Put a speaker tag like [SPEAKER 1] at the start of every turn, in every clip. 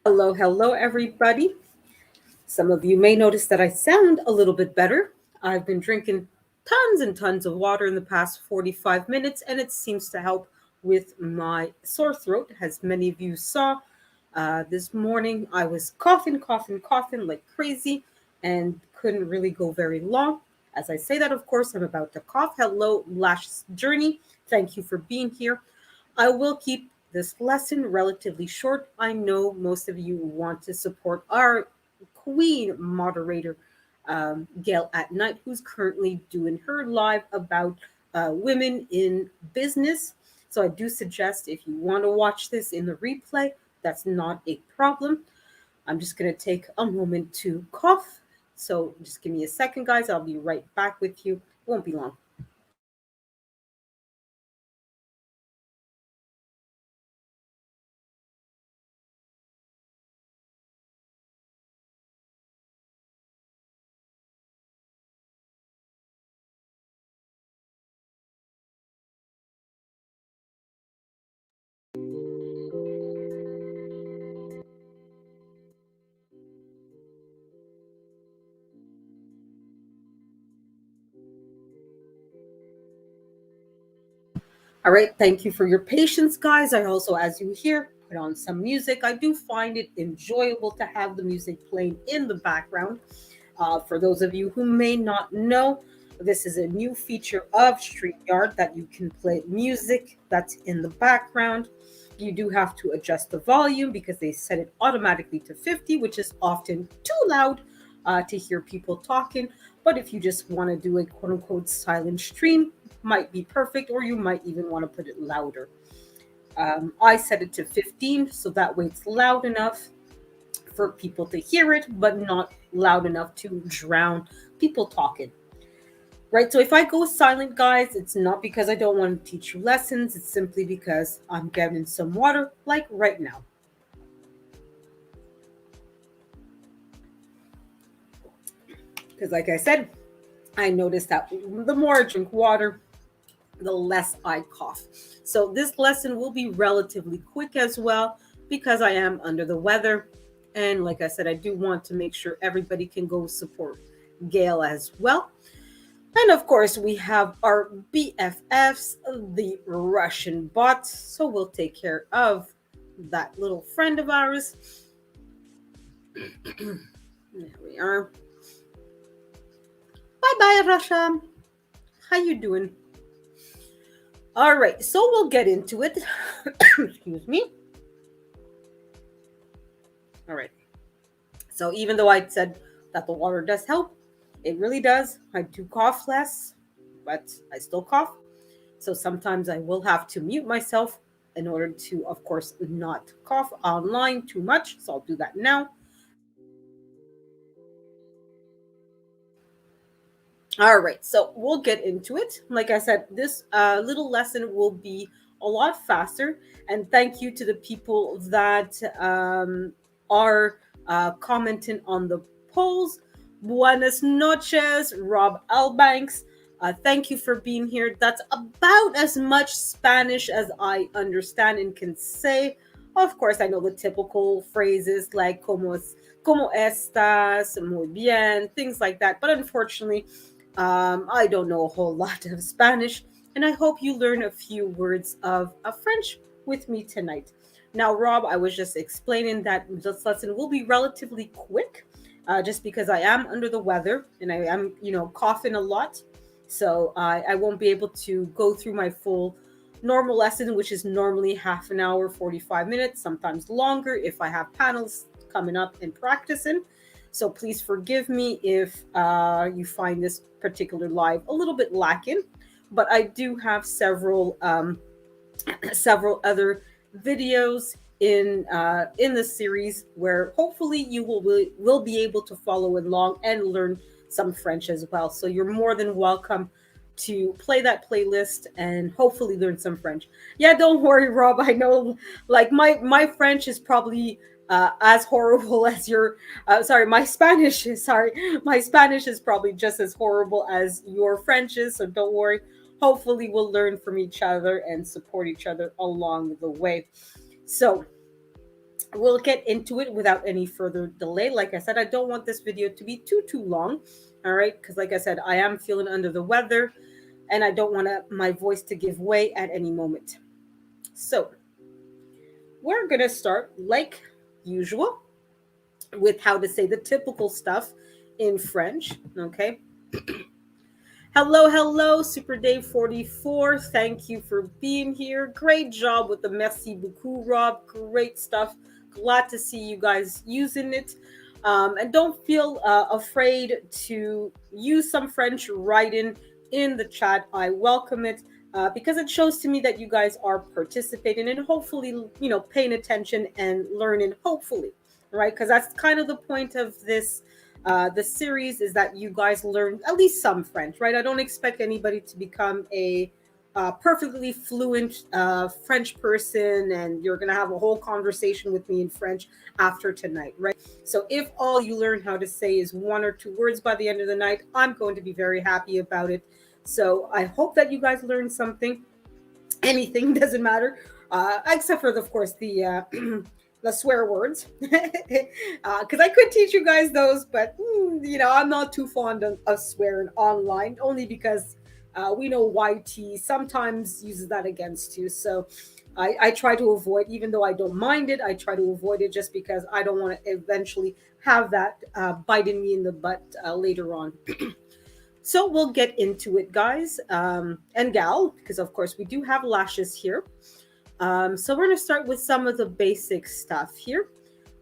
[SPEAKER 1] Hello, hello, everybody. Some of you may notice that I sound a little bit better. I've been drinking tons and tons of water in the past 45 minutes, and it seems to help with my sore throat. As many of you saw this morning, I was coughing, coughing, coughing like crazy and couldn't really go very long. As I say that, of course, I'm about to cough. Hello, Lash Journey. Thank you for being here. I will keep this lesson relatively short. I know most of you want to support our queen moderator, Gail at Night, who's currently doing her live about women in business. So I do suggest if you want to watch this in the replay, that's not a problem. I'm just going to take a moment to cough. So just give me a second, guys. I'll be right back with you. It won't be long. All right, thank you for your patience, guys. I also, as you hear, put on some music. I do find it enjoyable to have the music playing in the background. For those of you who may not know, this is a new feature of StreamYard that you can play music that's in the background. You do have to adjust the volume because they set it automatically to 50, which is often too loud to hear people talking. But if you just want to do a quote unquote silent stream, might be perfect, or you might even want to put it louder. I set it to 15, so that way it's loud enough for people to hear it, but not loud enough to drown people talking. Right? So if I go silent, guys, it's not because I don't want to teach you lessons, it's simply because I'm getting some water, like right now. Because, like I said, I noticed that the more I drink water, the less I cough. So this lesson will be relatively quick as well because I am under the weather. And like I said, I do want to make sure everybody can go support Gail as well. And of course, we have our BFFs, the Russian bots. So we'll take care of that little friend of ours. There we are. Bye bye, Russia. How you doing? All right, so we'll get into it. Excuse me. All right. So even though I said that the water does help, it really does. I do cough less, but I still cough. So sometimes I will have to mute myself in order to, of course, not cough online too much. So I'll do that now. All right, so we'll get into it. Like I said, this little lesson will be a lot faster. And thank you to the people that are commenting on the polls. Buenas noches, Rob Albanks. Thank you for being here. That's about as much Spanish as I understand and can say. Of course, I know the typical phrases like como estas, muy bien, things like that. But unfortunately, I don't know a whole lot of Spanish, and I hope you learn a few words of French with me tonight. Now, Rob, I was just explaining that this lesson will be relatively quick, just because I am under the weather and I am, coughing a lot. So I won't be able to go through my full normal lesson, which is normally half an hour, 45 minutes, sometimes longer if I have panels coming up and practicing. So please forgive me if you find this particular live a little bit lacking, but I do have several several other videos in the series where hopefully you will be able to follow along and learn some French as well. So you're more than welcome to play that playlist and hopefully learn some French. Yeah, don't worry, Rob. I know, like my French is probably as horrible as your. Sorry, my Spanish is sorry. My Spanish is probably just as horrible as your French is. So don't worry. Hopefully, we'll learn from each other and support each other along the way. So we'll get into it without any further delay. Like I said, I don't want this video to be too long. All right, because like I said, I am feeling under the weather, and I don't want my voice to give way at any moment. So we're gonna start like usual with how to say the typical stuff in French. Okay. Hello, hello, Super Dave 44. Thank you for being here. Great job with the merci beaucoup, Rob. Great stuff. Glad to see you guys using it. And don't feel afraid to use some French writing in the chat. I welcome it because it shows to me that you guys are participating and hopefully, paying attention and learning, hopefully, right? Because that's kind of the point of this the series, is that you guys learn at least some French, right? I don't expect anybody to become a perfectly fluent French person and you're going to have a whole conversation with me in French after tonight, right? So if all you learn how to say is one or two words by the end of the night, I'm going to be very happy about it. So I hope that you guys learn something. Anything doesn't matter, except for, of course, the the swear words, because I could teach you guys those, but I'm not too fond of swearing online, only because we know YT sometimes uses that against you. So I try to avoid, even though I don't mind it, I try to avoid it just because I don't want to eventually have that biting me in the butt later on. So we'll get into it, guys, and gal, because of course we do have lashes here. So we're going to start with some of the basic stuff here.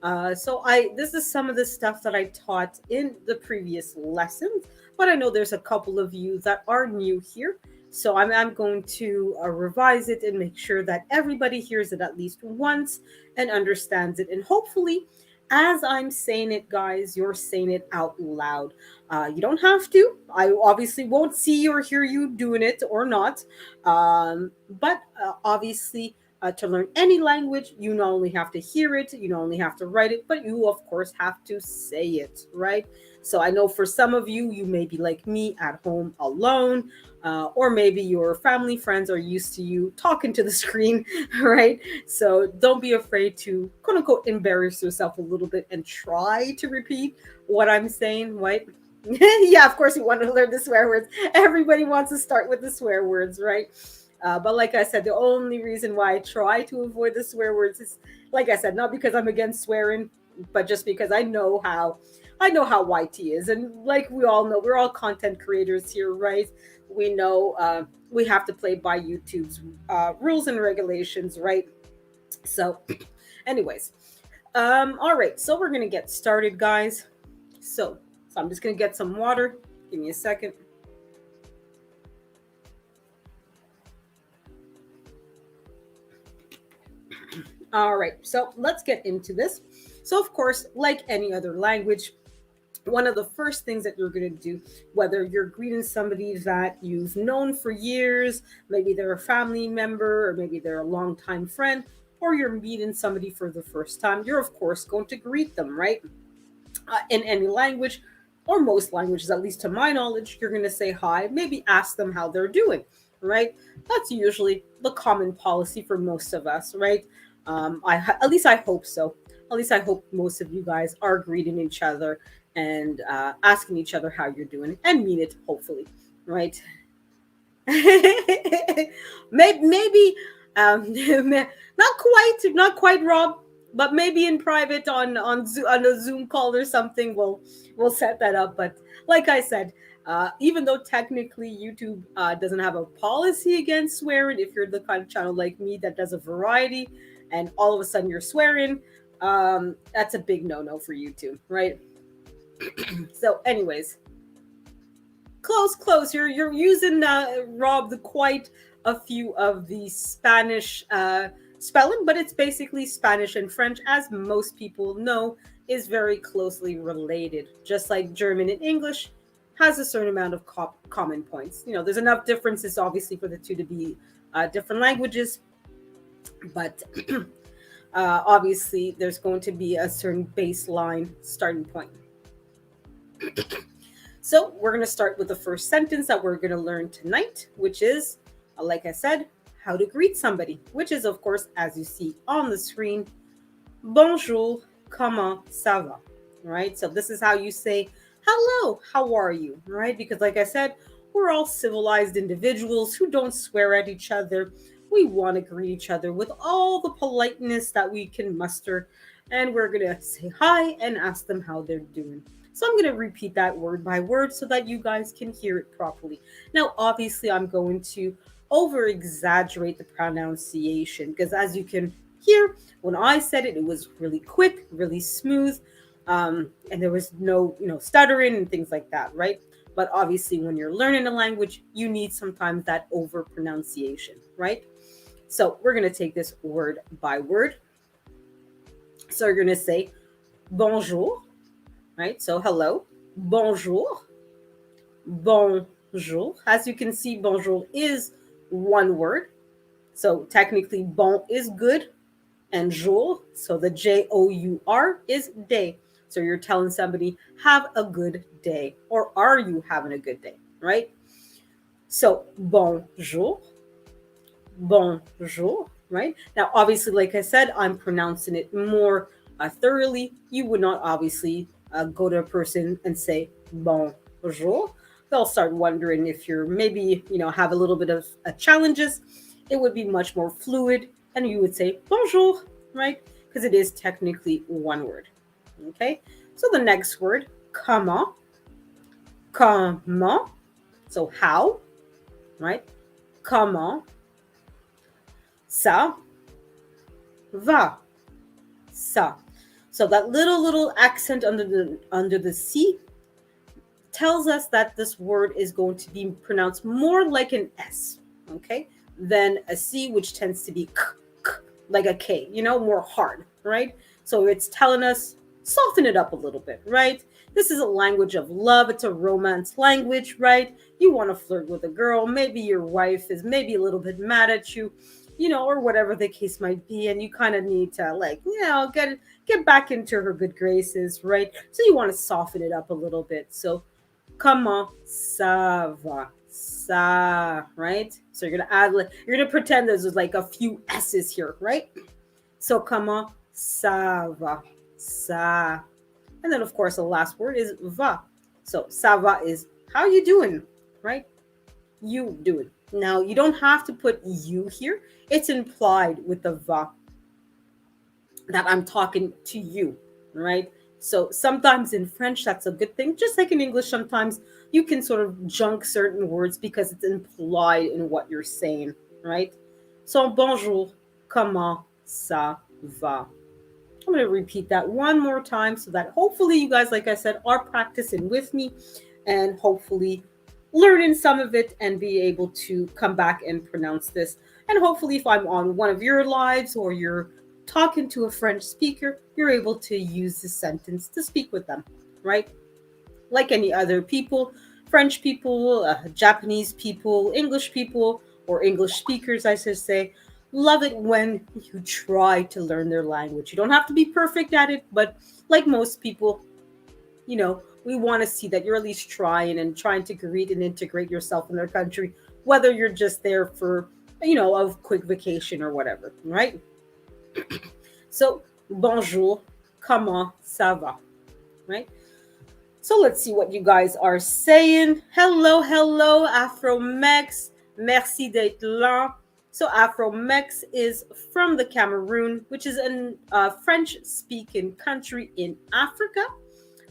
[SPEAKER 1] This is some of the stuff that I taught in the previous lessons, but I know there's a couple of you that are new here. So I'm going to revise it and make sure that everybody hears it at least once and understands it. And hopefully, as I'm saying it, guys, you're saying it out loud. You don't have to. I obviously won't see or hear you doing it or not. But obviously, to learn any language, you not only have to hear it, you not only have to write it, but you, of course, have to say it, right? So I know for some of you, you may be like me at home alone, or maybe your family, friends are used to you talking to the screen, right? So don't be afraid to, quote unquote, embarrass yourself a little bit and try to repeat what I'm saying, right? Yeah, of course, you want to learn the swear words. Everybody wants to start with the swear words, right? But like I said, the only reason why I try to avoid the swear words is, like I said, not because I'm against swearing, but just because I know how YT is, and like we all know, we're all content creators here, right? We know we have to play by YouTube's rules and regulations, right? So, anyways, all right, so we're gonna get started, guys. So I'm just gonna get some water. Give me a second. All right, so let's get into this. So, of course, like any other language, one of the first things that you're going to do, whether you're greeting somebody that you've known for years, maybe they're a family member, or maybe they're a longtime friend, or you're meeting somebody for the first time, you're, of course, going to greet them, right? In any language, or most languages, at least to my knowledge, you're going to say hi, maybe ask them how they're doing, right? That's usually the common policy for most of us, right? At least I hope so. At least I hope most of you guys are greeting each other and asking each other how you're doing and mean it, hopefully, right? Maybe not quite, Rob, but maybe in private on a Zoom call or something, we'll set that up. But like I said, even though technically YouTube doesn't have a policy against swearing, if you're the kind of channel like me that does a variety, and all of a sudden you're swearing, that's a big no-no for YouTube, right? So, anyways, close. You're using Rob, the quite a few of the Spanish spelling, but it's basically Spanish and French, as most people know, is very closely related. Just like German and English has a certain amount of common points. There's enough differences, obviously, for the two to be different languages, but obviously there's going to be a certain baseline starting point. So we're going to start with the first sentence that we're going to learn tonight, which is, like I said, how to greet somebody, which is, of course, as you see on the screen, Bonjour, comment ça va? Right? So this is how you say hello, how are you? Right? Because like I said, we're all civilized individuals who don't swear at each other. We want to greet each other with all the politeness that we can muster, and we're going to say hi and ask them how they're doing. So I'm going to repeat that word by word so that you guys can hear it properly. Now, obviously, I'm going to over exaggerate the pronunciation because as you can hear, when I said it, it was really quick, really smooth, and there was no, stuttering and things like that, right? But obviously, when you're learning a language, you need sometimes that over pronunciation, right? So we're gonna take this word by word. So you're gonna say bonjour, right? So hello, bonjour, bonjour. As you can see, bonjour is one word. So technically, bon is good, and jour, so the Jour is day. So you're telling somebody, have a good day, or are you having a good day, right? So bonjour, bonjour, right? Now, obviously, like I said, I'm pronouncing it more thoroughly. You would not obviously go to a person and say bonjour. They'll start wondering if you're maybe, have a little bit of challenges. It would be much more fluid, and you would say bonjour, right? Because it is technically one word. Okay. So the next word, comment, comment. So how, right? Comment ça va, ça. So that little accent under the C tells us that this word is going to be pronounced more like an S, okay, than a C, which tends to be like a K, more hard, right? So it's telling us soften it up a little bit, right? This is a language of love. It's a romance language, right? You want to flirt with a girl. Maybe your wife is maybe a little bit mad at you, or whatever the case might be, and you kind of need to get back into her good graces, right? So you want to soften it up a little bit. So comment ça va? Ça, right? So you're gonna add, you're gonna pretend there's like a few S's here, right? So comment ça va? Ça. And then of course the last word is va. So ça va is how you doing, right? You doing. Now you don't have to put you here. It's implied with the va that I'm talking to you, right? So sometimes in French, that's a good thing. Just like in English, sometimes you can sort of junk certain words because it's implied in what you're saying, right? So bonjour, comment ça va? I'm going to repeat that one more time so that hopefully you guys, like I said, are practicing with me and hopefully learning some of it and be able to come back and pronounce this. And hopefully, if I'm on one of your lives or you're talking to a French speaker, you're able to use this sentence to speak with them, right? Like any other people, French people, Japanese people, English people, or English speakers, I should say, love it when you try to learn their language. You don't have to be perfect at it, but like most people, we want to see that you're at least trying and trying to greet and integrate yourself in their country, whether you're just there for, a quick vacation or whatever, right? So, bonjour, comment ça va, right? So let's see what you guys are saying. Hello, hello, Afromex. Merci d'être là. So Afromex is from the Cameroon, which is a French-speaking country in Africa.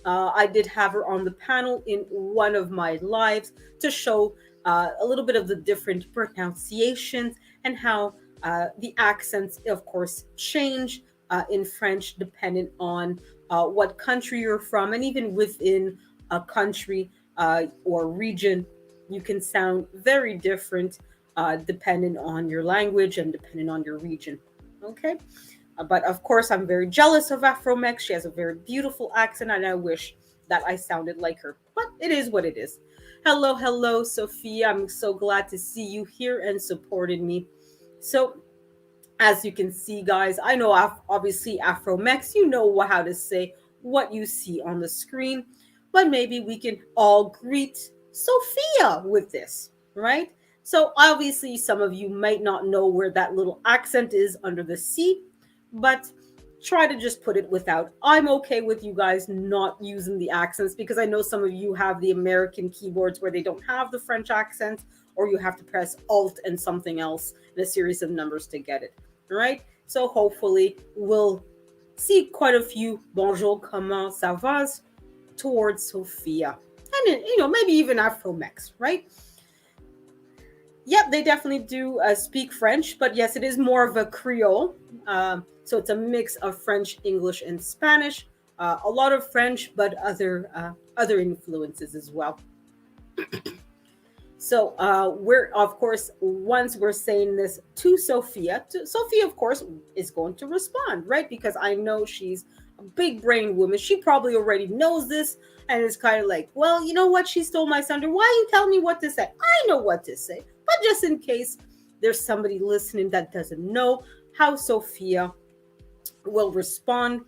[SPEAKER 1] I did have her on the panel in one of my lives to show a little bit of the different pronunciations and how the accents, of course, change in French depending on what country you're from, and even within a country or region, you can sound very different depending on your language and depending on your region. Okay. But of course, I'm very jealous of Afromex. She has a very beautiful accent, and I wish that I sounded like her. But it is what it is. Hello, hello, Sophia. I'm so glad to see you here and supporting me. So, as you can see, guys, I know obviously Afromex, you know how to say what you see on the screen, but maybe we can all greet Sophia with this, right? So, obviously, some of you might not know where that little accent is under the C, but try to just put it without. I'm okay with you guys not using the accents because I know some of you have the American keyboards where they don't have the French accent, or you have to press Alt and something else and a series of numbers to get it. All right. So hopefully we'll see quite a few bonjour, comment ça va towards Sophia. And then, maybe even Afromex, right? Yep, they definitely do speak French, but yes, it is more of a Creole. So it's a mix of French, English, and Spanish. A lot of French, but other influences as well. So we're, of course, once we're saying this to Sophia, Sophia, of course, is going to respond, right? Because I know she's a big brain woman. She probably already knows this and is kind of like, well, you know what? She stole my thunder. Why you tell me what to say? I know what to say. But just in case there's somebody listening that doesn't know how Sophia will respond,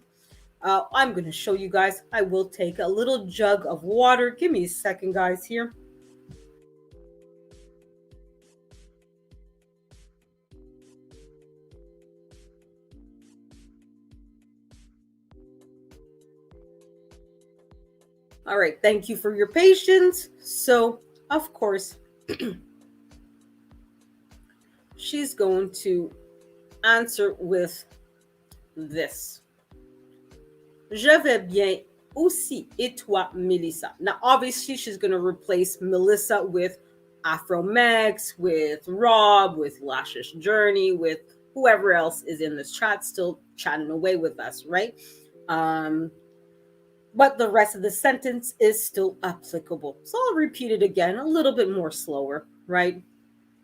[SPEAKER 1] I'm going to show you guys. I will take a little jug of water. Give me a second, guys, here. All right, thank you for your patience. So, of course, she's going to answer with this. Je vais bien aussi. Et toi, Melissa? Now, obviously, she's going to replace Melissa with Afromex, with Rob, with Lashes Journey, with whoever else is in this chat still chatting away with us, right? But the rest of the sentence is still applicable. So I'll repeat it again a little bit more slower, right?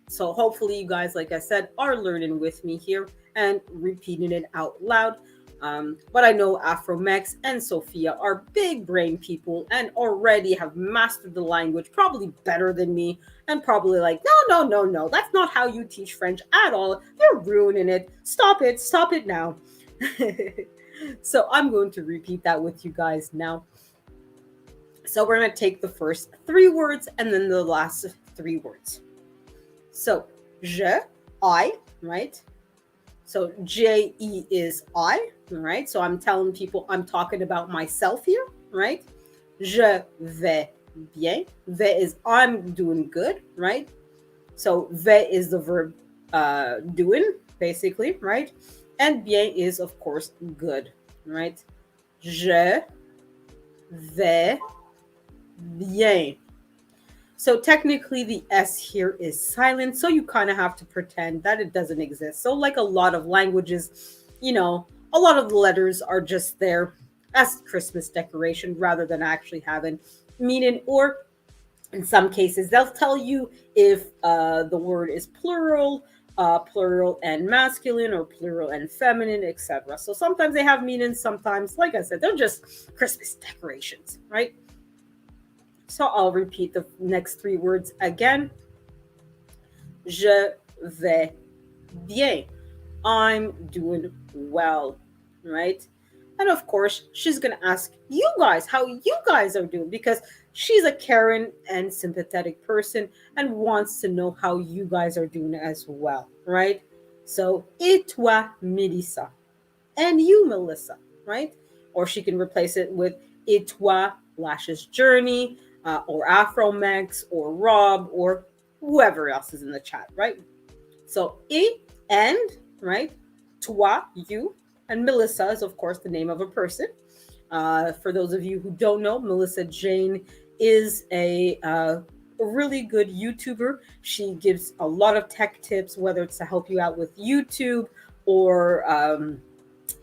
[SPEAKER 1] So hopefully you guys, like I said, are learning with me here and repeating it out loud. But I know Afromex and Sophia are big brain people and already have mastered the language probably better than me, and probably like, no, that's not how you teach French at all. They're ruining it. Stop it now. So I'm going to repeat that with you guys now. So we're going to take the first 3 words and then the last 3 words. So, I, right? So J-E is I, right? So I'm telling people I'm talking about myself here, right? Je vais bien. Vais is I'm doing good, right? So vais is the verb doing, basically, right? And bien is, of course, good, right? Je vais bien. So technically the S here is silent, so you kind of have to pretend that it doesn't exist. So like a lot of languages, a lot of the letters are just there as Christmas decoration rather than actually having meaning. Or in some cases, they'll tell you if the word is plural and masculine, or plural and feminine, etc. So sometimes they have meaning, sometimes, like I said, they're just Christmas decorations, right? So I'll repeat the next 3 words again. Je vais bien. I'm doing well, right? And of course, she's going to ask you guys how you guys are doing, because she's a caring and sympathetic person and wants to know how you guys are doing as well, right? So, et toi, Melissa? And you, Melissa, right? Or she can replace it with et toi, Lashes Journey, or Afromex, or Rob, or whoever else is in the chat, right? So, and, right? Toi, you, and Melissa is, of course, the name of a person. For those of you who don't know, Melissa Jane is a really good YouTuber. She gives a lot of tech tips, whether it's to help you out with YouTube or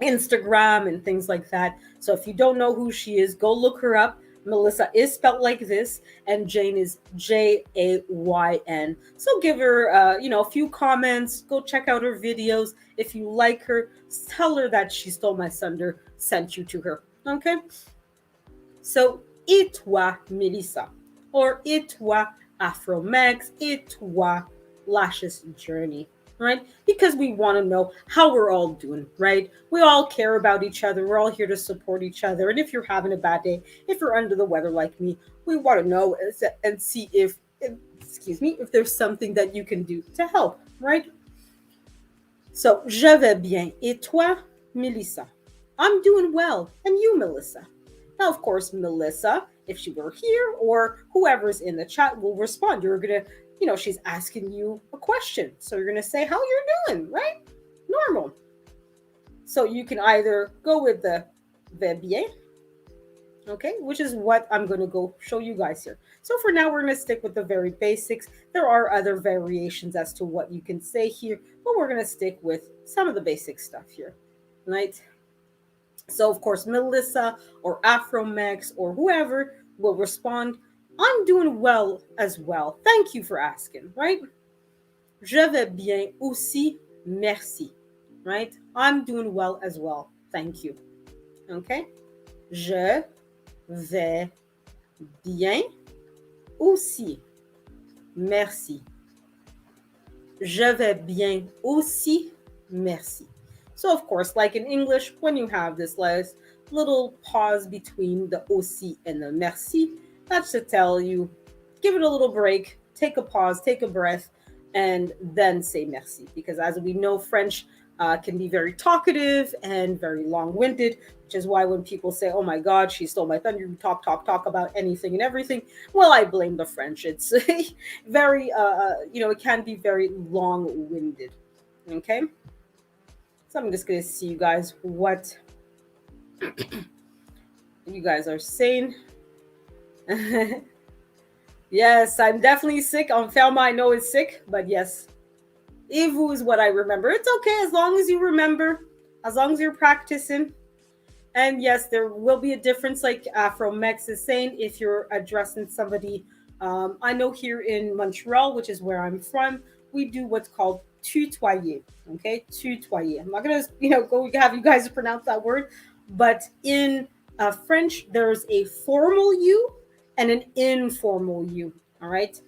[SPEAKER 1] Instagram and things like that. So if you don't know who she is, go look her up. Melissa is spelled like this, and Jane is Jayn. So give her, a few comments. Go check out her videos. If you like her, tell her that She Stole My Thunder sent you to her. Okay? So, et toi, Melissa? Or et toi, Afromex? Et toi, Lashes Journey? Right? Because we want to know how we're all doing, right? We all care about each other. We're all here to support each other. And if you're having a bad day, if you're under the weather like me, we want to know and see if there's something that you can do to help, right? So, je vais bien. Et toi, Melissa? I'm doing well. And you, Melissa? Now, of course, Melissa, if she were here or whoever's in the chat will respond. You're going to, she's asking you a question. So you're going to say how you're doing, right? Normal. So you can either go with the vais bien, okay, which is what I'm going to go show you guys here. So for now, we're going to stick with the very basics. There are other variations as to what you can say here, but we're going to stick with some of the basic stuff here, right? So of course, Melissa or Afromex or whoever will respond, I'm doing well as well. Thank you for asking, right? Je vais bien aussi, merci, right? I'm doing well as well. Thank you. Okay? Je vais bien aussi. Merci. Je vais bien aussi. Merci. So, of course, like in English, when you have this last little pause between the aussi and the merci, that's to tell you, give it a little break, take a pause, take a breath, and then say merci. Because as we know, French can be very talkative and very long-winded, which is why when people say, oh my God, she stole my thunder, you talk about anything and everything. Well, I blame the French. It's very, it can be very long-winded. Okay. So I'm just going to see you guys what you guys are saying. Yes, I'm definitely sick. Enferma, I know is sick, but yes. Ivu is what I remember. It's okay as long as you remember, as long as you're practicing. And yes, there will be a difference, like Afromex is saying, if you're addressing somebody. I know here in Montreal, which is where I'm from, we do what's called tutoyer. Okay, tutoyer. I'm not gonna, go have you guys pronounce that word, but in French, there's a formal you and an informal you. All right.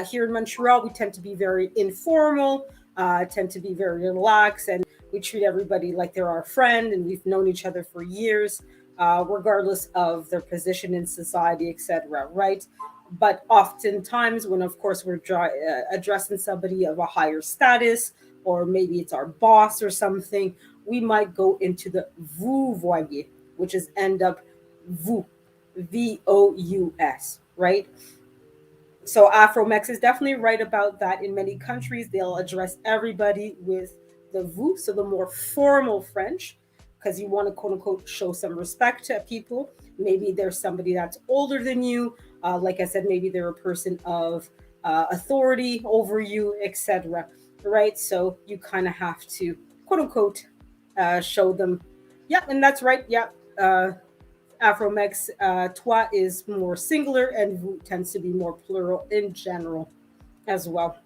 [SPEAKER 1] Here in Montreal, we tend to be very informal, tend to be very relaxed, and we treat everybody like they're our friend and we've known each other for years, regardless of their position in society, etc. Right? But oftentimes, when of course we're addressing somebody of a higher status, or maybe it's our boss or something, we might go into the vous voyez, which is end up vous, VOUS, right? So Afromex is definitely right about that. In many countries, they'll address everybody with the vous, so the more formal French, because you want to quote unquote show some respect to people. Maybe there's somebody that's older than you. Like I said, maybe they're a person of authority over you, etc. Right? So you kind of have to quote unquote show them. Yeah, and that's right. Yeah. Afromex, toi is more singular and vous tends to be more plural in general as well.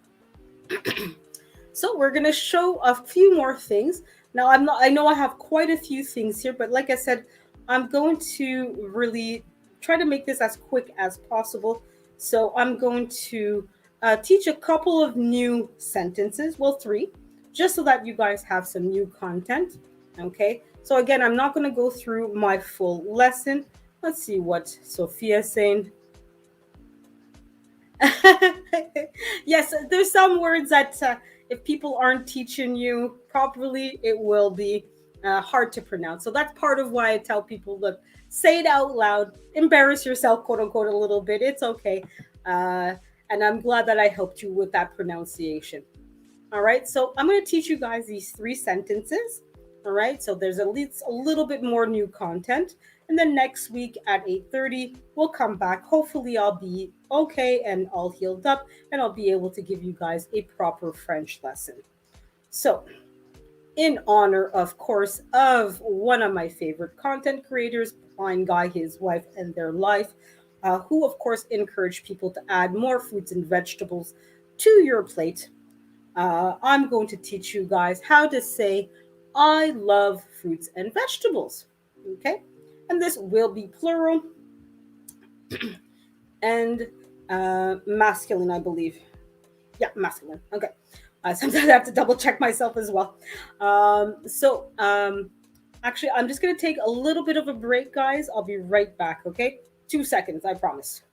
[SPEAKER 1] So we're going to show a few more things. Now I know I have quite a few things here, but like I said, I'm going to really try to make this as quick as possible. So I'm going to teach a couple of new sentences, well, three, just so that you guys have some new content. Okay. So again, I'm not going to go through my full lesson. Let's see what Sophia is saying. Yes, there's some words that if people aren't teaching you properly, it will be hard to pronounce. So that's part of why I tell people, look, say it out loud, embarrass yourself, quote unquote, a little bit. It's okay. And I'm glad that I helped you with that pronunciation. All right. So I'm going to teach you guys these three sentences. All right. So there's at least a little bit more new content. And then next week at 8:30, we'll come back. Hopefully, I'll be okay and all healed up, and I'll be able to give you guys a proper French lesson. So, in honor, of course, of one of my favorite content creators, Blind Guy, his wife, and their life, who, of course, encourage people to add more fruits and vegetables to your plate. I'm going to teach you guys how to say, I love fruits and vegetables. Okay? And this will be plural and masculine, I believe. Yeah, masculine. Okay. Sometimes I have to double check myself as well. Actually, I'm just going to take a little bit of a break, guys. I'll be right back, okay? 2 seconds, I promise.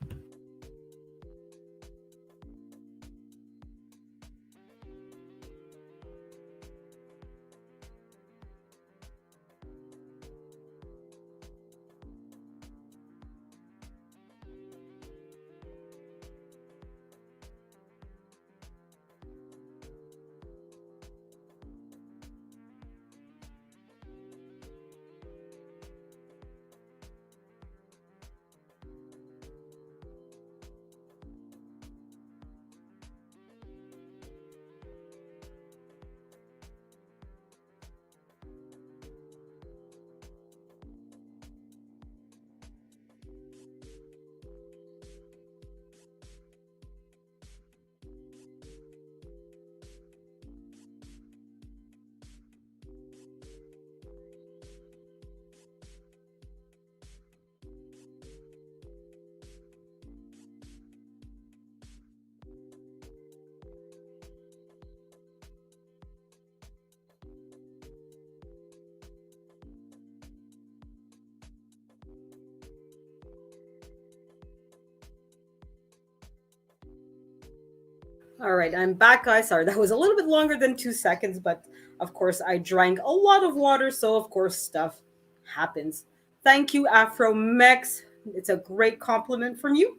[SPEAKER 1] All right, I'm back, guys. Sorry, that was a little bit longer than 2 seconds, but of course, I drank a lot of water, so of course, stuff happens. Thank you, Afro Mex. It's a great compliment from you.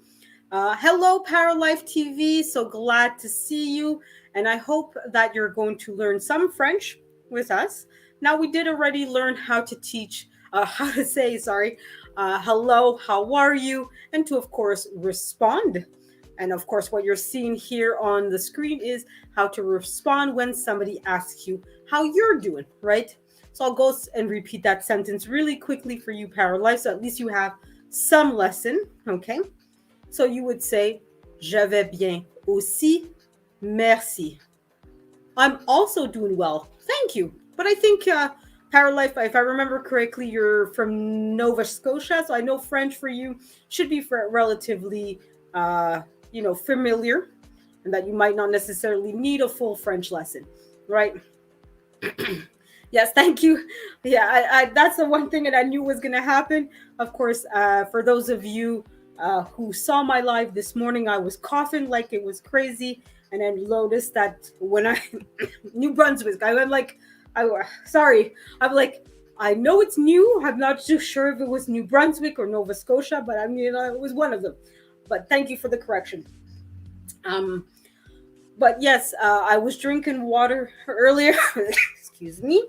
[SPEAKER 1] Hello, Paralife TV. So glad to see you, and I hope that you're going to learn some French with us. Now, we did already learn how to teach, how to say, sorry, hello, how are you, and to, of course, respond. And of course, what you're seeing here on the screen is how to respond when somebody asks you how you're doing, right? So I'll go and repeat that sentence really quickly for you, Paralife, so at least you have some lesson, okay? So you would say, Je vais bien aussi, merci. I'm also doing well, thank you. But I think, Paralife, if I remember correctly, you're from Nova Scotia, so I know French for you should be relatively, uh, familiar, and that you might not necessarily need a full French lesson, right? Yes, thank you. Yeah, that's the one thing that I knew was going to happen. Of course, for those of you who saw my live this morning, I was coughing like it was crazy, and I noticed that when I New Brunswick, I went like, sorry, I'm like, I know it's new. I'm not too sure if it was New Brunswick or Nova Scotia, but I mean, it was one of them. But thank you for the correction. Um, but yes, I was drinking water earlier. Excuse me.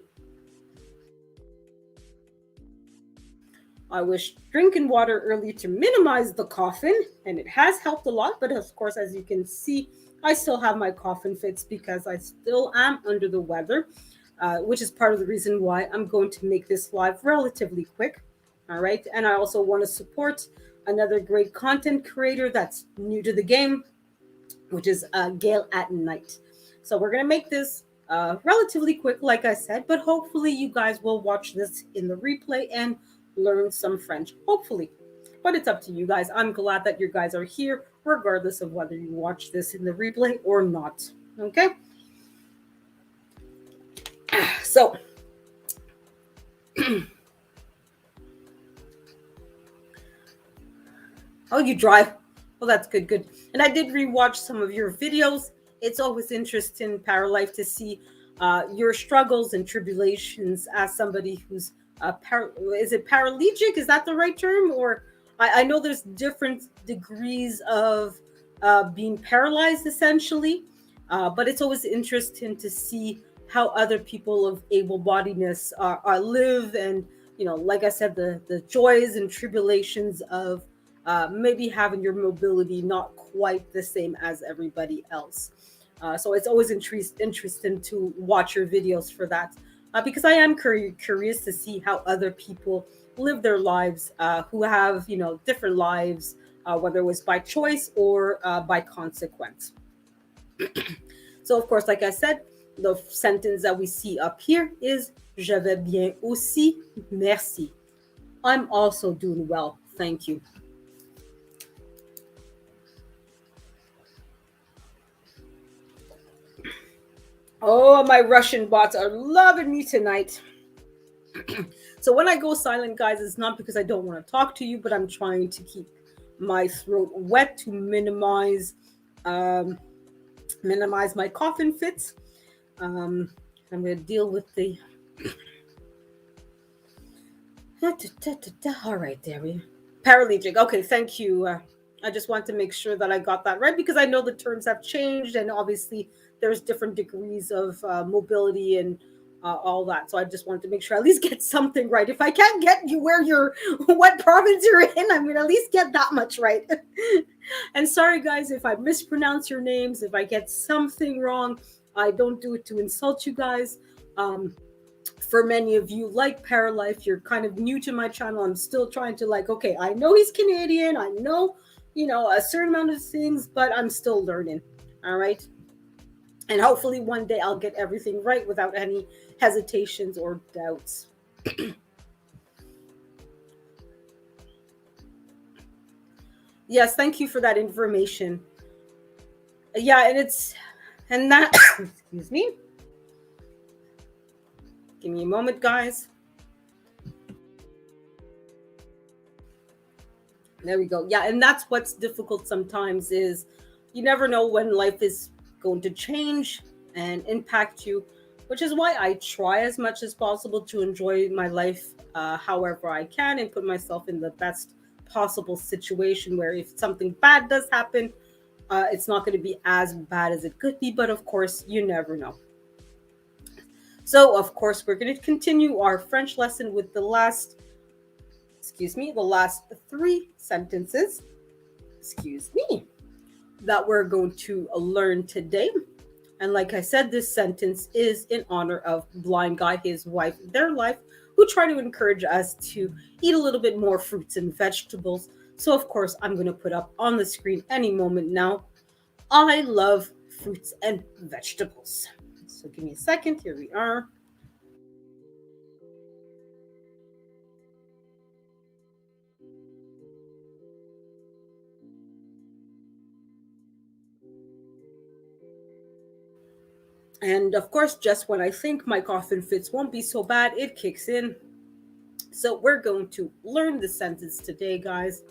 [SPEAKER 1] I was drinking water earlier to minimize the coughing, and it has helped a lot. But of course, as you can see, I still have my coughing fits because I still am under the weather, which is part of the reason why I'm going to make this live relatively quick. All right. And I also want to support another great content creator that's new to the game, which is Gail at Night. So we're going to make this relatively quick, like I said, but hopefully you guys will watch this in the replay and learn some French, hopefully. But it's up to you guys. I'm glad that you guys are here, regardless of whether you watch this in the replay or not. Okay? So, oh, you drive. Well, that's good, good. And I did rewatch some of your videos. It's always interesting, Paralife, to see your struggles and tribulations as somebody who's is it paralegic? Is that the right term? Or I know there's different degrees of being paralyzed, essentially. But it's always interesting to see how other people of able-bodiedness live, and like I said, the joys and tribulations of maybe having your mobility not quite the same as everybody else. So it's always interesting to watch your videos for that, because I am curious to see how other people live their lives, who have different lives, whether it was by choice or by consequence. So of course, like I said, the sentence that we see up here is Je vais bien aussi, merci. I'm also doing well, thank you. Oh, my Russian bots are loving me tonight. So when I go silent, guys, it's not because I don't want to talk to you, but I'm trying to keep my throat wet to minimize my coughing fits. I'm going to deal with the. All right, there we. Paralegic. Okay, thank you. I just want to make sure that I got that right, because I know the terms have changed, and obviously there's different degrees of mobility and all that. So I just wanted to make sure I at least get something right. If I can't get you where you're, what province you're in, I mean, at least get that much right. And sorry, guys, if I mispronounce your names, if I get something wrong, I don't do it to insult you guys. For many of you, like Paralife, you're kind of new to my channel. I'm still trying to okay, I know he's Canadian. I know, a certain amount of things, but I'm still learning. All right. And hopefully one day I'll get everything right without any hesitations or doubts. Yes, thank you for that information. Yeah, and that, excuse me. Give me a moment, guys. There we go. Yeah, and that's what's difficult sometimes is you never know when life is going to change and impact you, which is why I try as much as possible to enjoy my life however I can and put myself in the best possible situation where if something bad does happen, it's not going to be as bad as it could be. But of course, you never know. So, of course, we're going to continue our French lesson with the last three sentences, excuse me, that we're going to learn today. And like I said, this sentence is in honor of Blind Guy, his wife, their life, who try to encourage us to eat a little bit more fruits and vegetables. So, of course, I'm going to put up on the screen any moment now. I love fruits and vegetables. So, give me a second. Here we are. And of course, just when I think my coffin fits won't be so bad, it kicks in. So we're going to learn the sentence today, guys,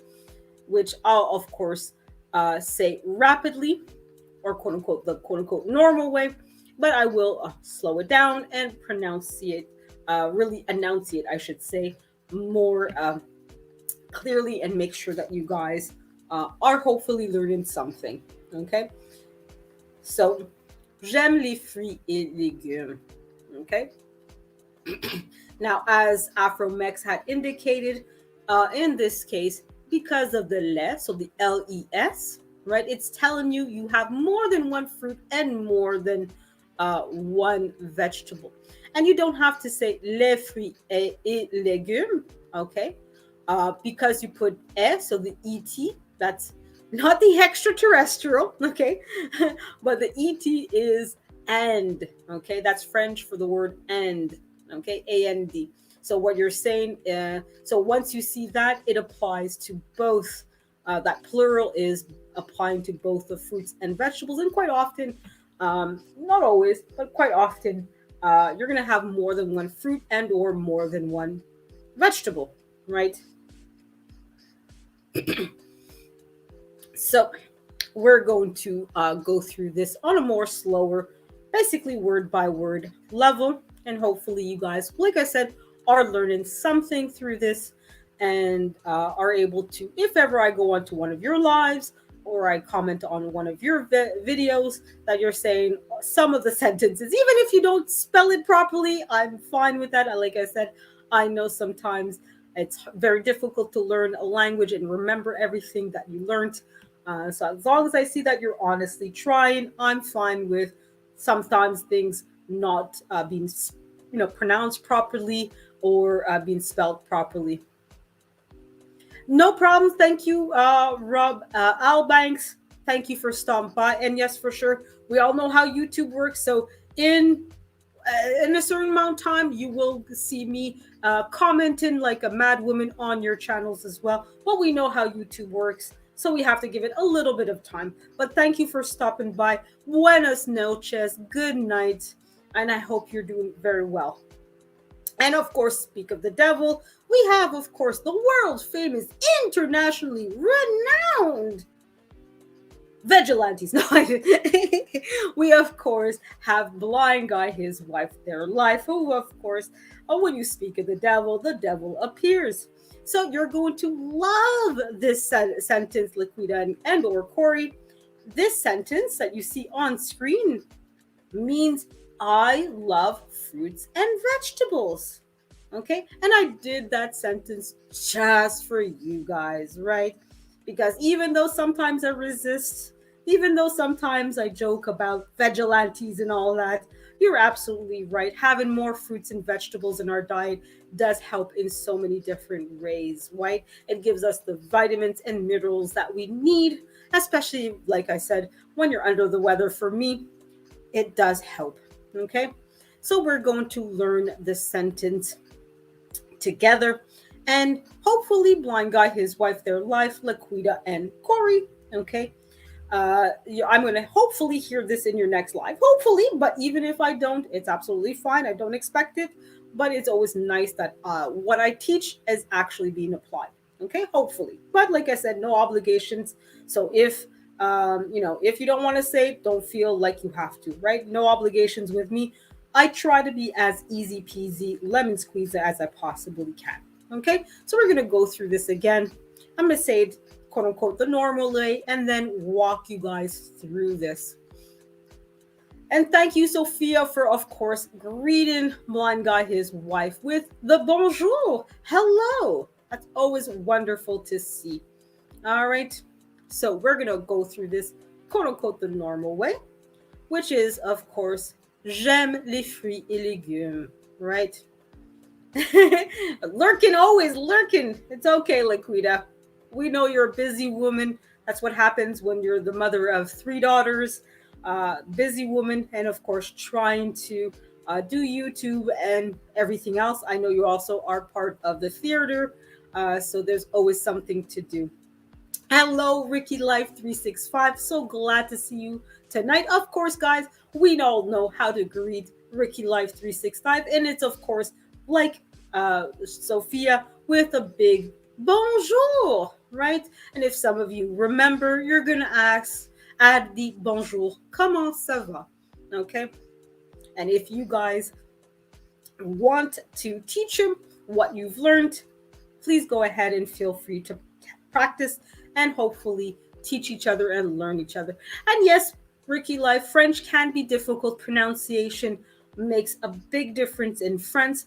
[SPEAKER 1] which I'll, of course, say rapidly or quote unquote the quote unquote normal way, but I will slow it down and pronunciate, really enunciate, I should say, more clearly and make sure that you guys are hopefully learning something. Okay? So, j'aime les fruits et légumes. Okay? Now, as Afromex had indicated, in this case, because of the les, so the LES, right? It's telling you you have more than one fruit and more than one vegetable. And you don't have to say les fruits et légumes, okay? Because you put S, so the ET, that's not the extraterrestrial, okay? But the ET is and, okay? That's French for the word and, okay? AND. So what you're saying, so once you see that, it applies to both. That plural is applying to both the fruits and vegetables. And quite often, not always, but quite often, you're going to have more than one fruit and or more than one vegetable, right? So we're going to go through this on a more slower, basically word by word level. And hopefully you guys, like I said, are learning something through this and are able to, if ever I go onto one of your lives or I comment on one of your videos that you're saying some of the sentences, even if you don't spell it properly, I'm fine with that. Like I said, I know sometimes it's very difficult to learn a language and remember everything that you learned. So as long as I see that you're honestly trying, I'm fine with sometimes things not being, pronounced properly or being spelled properly. No problem. Thank you, Rob Albanks. Thank you for stopping by. And yes, for sure, we all know how YouTube works. So in a certain amount of time, you will see me commenting like a mad woman on your channels as well. But we know how YouTube works, so we have to give it a little bit of time. But thank you for stopping by. Buenas noches. Good night. And I hope you're doing very well. And of course, speak of the devil, we have, of course, the world famous, internationally renowned vigilantes. No, we of course have Blind Guy, his wife, their life, who of course, when you speak of the devil appears. So you're going to love this sentence, Liquida and or Corey. This sentence that you see on screen means I love fruits and vegetables. Okay? And I did that sentence just for you guys, right? Because even though sometimes I resist, even though sometimes I joke about vigilantes and all that, you're absolutely right. Having more fruits and vegetables in our diet does help in so many different ways, right? It gives us the vitamins and minerals that we need, especially, like I said, when you're under the weather. For me, it does help. Okay, so we're going to learn this sentence together, and hopefully Blind Guy, his wife, their life, Laquita and Corey. Okay, I'm going to hopefully hear this in your next live, hopefully, but even if I don't, it's absolutely fine. I don't expect it, but it's always nice that what I teach is actually being applied. Okay, hopefully, but like I said, no obligations. So if If you don't want to say it, don't feel like you have to, right? No obligations with me. I try to be as easy peasy lemon squeezer as I possibly can. Okay, so we're gonna go through this again. I'm gonna say it quote unquote the normal way and then walk you guys through this. And thank you, Sophia, for of course greeting Blind Guy, his wife, with the bonjour. Hello. That's always wonderful to see. All right. So we're gonna go through this quote unquote the normal way, which is of course j'aime les fruits et légumes, right? Lurking, always lurking. It's okay, Laquita. We know you're a busy woman. That's what happens when you're the mother of three daughters, busy woman, and of course, trying to do YouTube and everything else. I know you also are part of the theater, so there's always something to do. Hello, Ricky Life 365. So glad to see you tonight. Of course, guys, we all know how to greet Ricky Life 365, and it's of course like Sophia with a big bonjour, right? And if some of you remember, you're gonna add the bonjour. Comment ça va? Okay. And if you guys want to teach him what you've learned, please go ahead and feel free to practice and hopefully teach each other and learn each other. And yes, Ricky Life, French can be difficult. Pronunciation makes a big difference in French,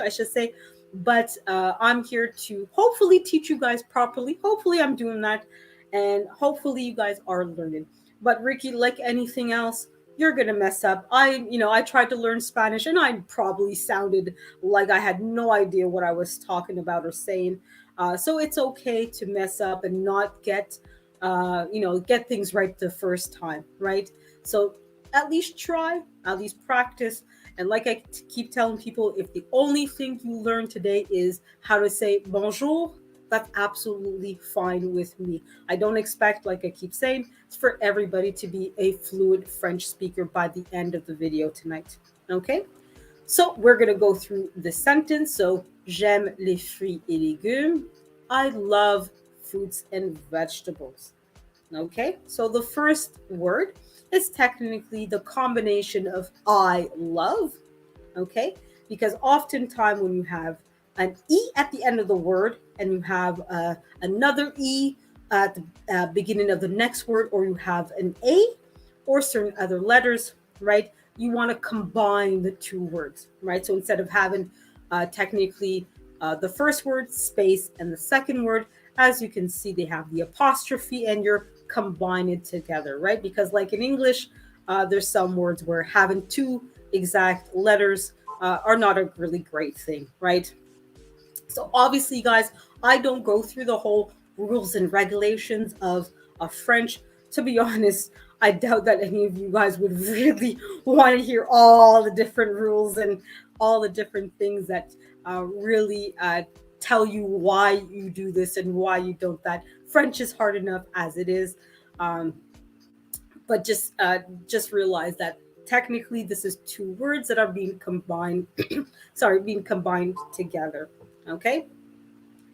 [SPEAKER 1] I should say. But I'm here to hopefully teach you guys properly. Hopefully, I'm doing that, and hopefully, you guys are learning. But Ricky, like anything else, you're gonna mess up. I tried to learn Spanish, and I probably sounded like I had no idea what I was talking about or saying. So it's okay to mess up and not get things right the first time, right? So at least try, at least practice. And like I keep telling people, if the only thing you learn today is how to say bonjour, that's absolutely fine with me. I don't expect, like I keep saying, for everybody to be a fluent French speaker by the end of the video tonight. Okay? So we're going to go through the sentence. So, j'aime les fruits et légumes. I love fruits and vegetables. Okay? So the first word is technically the combination of I love. Okay? Because oftentimes when you have an E at the end of the word and you have another E at the beginning of the next word, or you have an A or certain other letters, right? You want to combine the two words, right? So instead of having technically the first word space and the second word, as you can see, they have the apostrophe and you're combining together, right? Because like in English, there's some words where having two exact letters are not a really great thing, right? So obviously, guys, I don't go through the whole rules and regulations of French. To be honest, I doubt that any of you guys would really want to hear all the different rules and all the different things that really tell you why you do this and why you don't that. French is hard enough as it is, um, but just realize that technically this is two words that are being combined. Sorry, being combined together. Okay,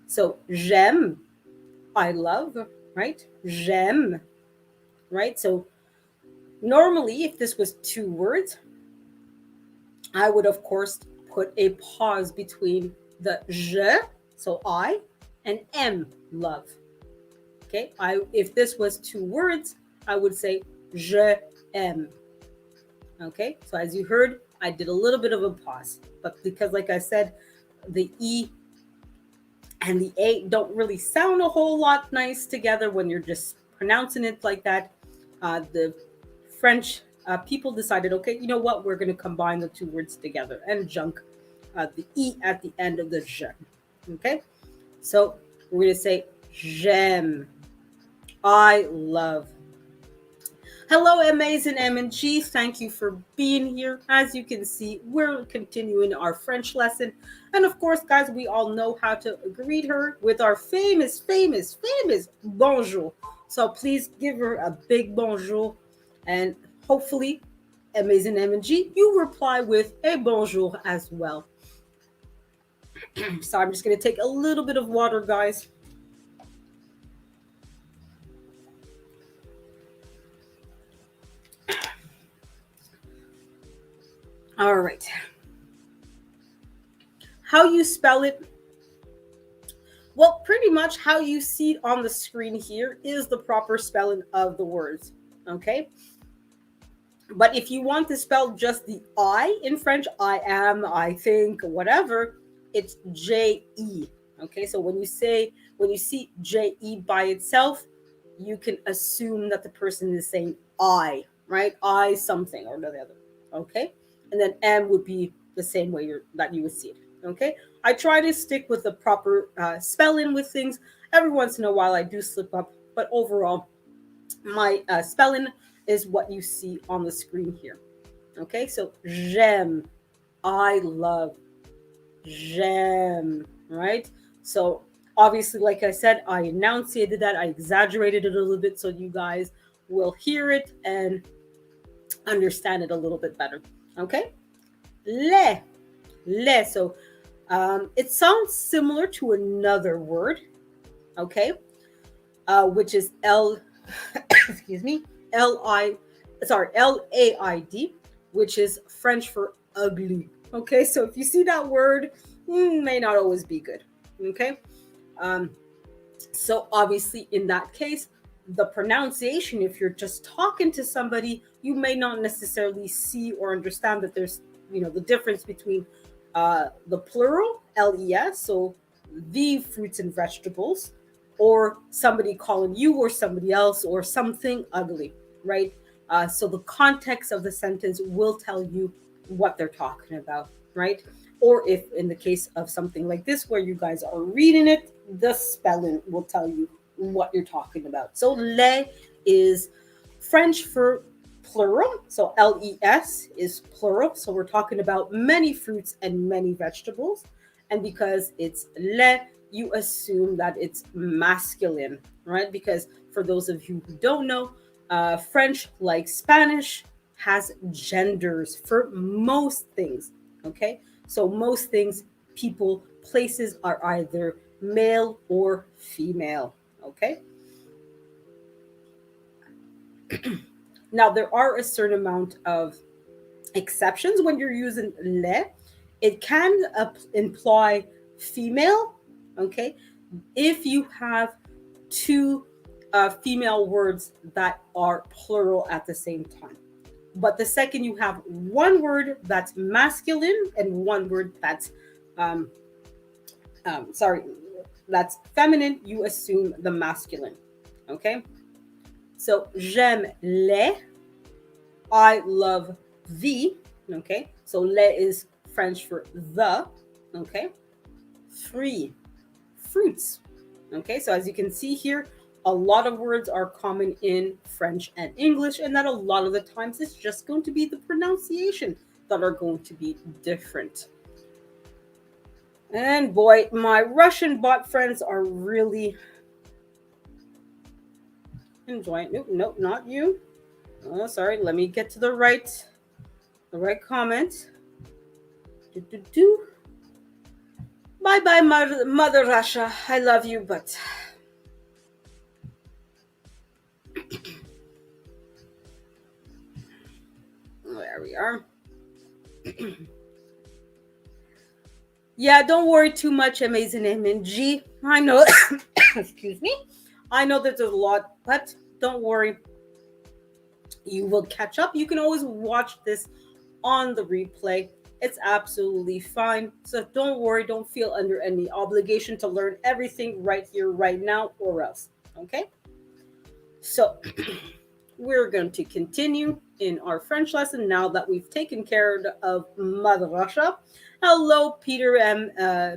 [SPEAKER 1] so j'aime, I love, right? J'aime, right? So normally, if this was two words, I would, of course, put a pause between the je, so I, and aime, love. Okay, if this was two words, I would say je aime. Okay, so as you heard, I did a little bit of a pause, but because, like I said, the E and the A don't really sound a whole lot nice together when you're just pronouncing it like that. The French people decided, okay, you know what? We're going to combine the two words together and junk the E at the end of the je. Okay? So we're going to say j'aime. I love. Hello, amazing M and G. Thank you for being here. As you can see, we're continuing our French lesson. And of course, guys, we all know how to greet her with our famous bonjour. So please give her a big bonjour. And hopefully, amazing M and G, you reply with a bonjour as well. So I'm just going to take a little bit of water, guys. All right. How you spell it? Well, pretty much how you see it on the screen here is the proper spelling of the words. Okay. But if you want to spell just the I in French, I am, I think, whatever, it's JE. Okay. So when you see JE by itself, you can assume that the person is saying I, right? I something or the other. Okay. And then M would be the same way that you would see it. Okay. I try to stick with the proper spelling with things. Every once in a while, I do slip up, but overall, my spelling is what you see on the screen here. Okay, so j'aime, I love, j'aime, right? So obviously, like I said, I enunciated that, I exaggerated it a little bit so you guys will hear it and understand it a little bit better. Okay, le, le. So it sounds similar to another word. Okay, which is L, excuse me, Laid, which is French for ugly. Okay, so if you see that word, may not always be good. Okay, um, so obviously in that case, the pronunciation, if you're just talking to somebody, you may not necessarily see or understand that there's the difference between the plural les, so the fruits and vegetables, or somebody calling you or somebody else or something ugly, right? So the context of the sentence will tell you what they're talking about, right? Or if in the case of something like this where you guys are reading it, the spelling will tell you what you're talking about. So les is French for plural. So les is plural. So we're talking about many fruits and many vegetables. And because it's le, you assume that it's masculine, right? Because for those of you who don't know, French, like Spanish, has genders for most things. Okay, so most things, people, places are either male or female. Okay, now there are a certain amount of exceptions when you're using le. It can imply female. Okay, if you have two female words that are plural at the same time. But the second you have one word that's masculine and one word that's um, sorry, that's feminine, you assume the masculine. Okay, so j'aime les, I love the. Okay, so les is French for the. Okay, fruits, fruits. Okay, so as you can see here, a lot of words are common in French and English, and that a lot of the times it's just going to be the pronunciation that are going to be different. And boy, my Russian bot friends are really enjoying. Nope, nope, not you. Oh, sorry. Let me get to the right comment. Do, do, do. Bye bye, Mother Russia. I love you, but there we are. Yeah, don't worry too much, Amazing MNG. I know, excuse me. I know that there's a lot, but don't worry. You will catch up. You can always watch this on the replay. It's absolutely fine. So don't worry. Don't feel under any obligation to learn everything right here, right now, or else. Okay? So we're going to continue in our French lesson now that we've taken care of Mother Russia. Hello, Peter M.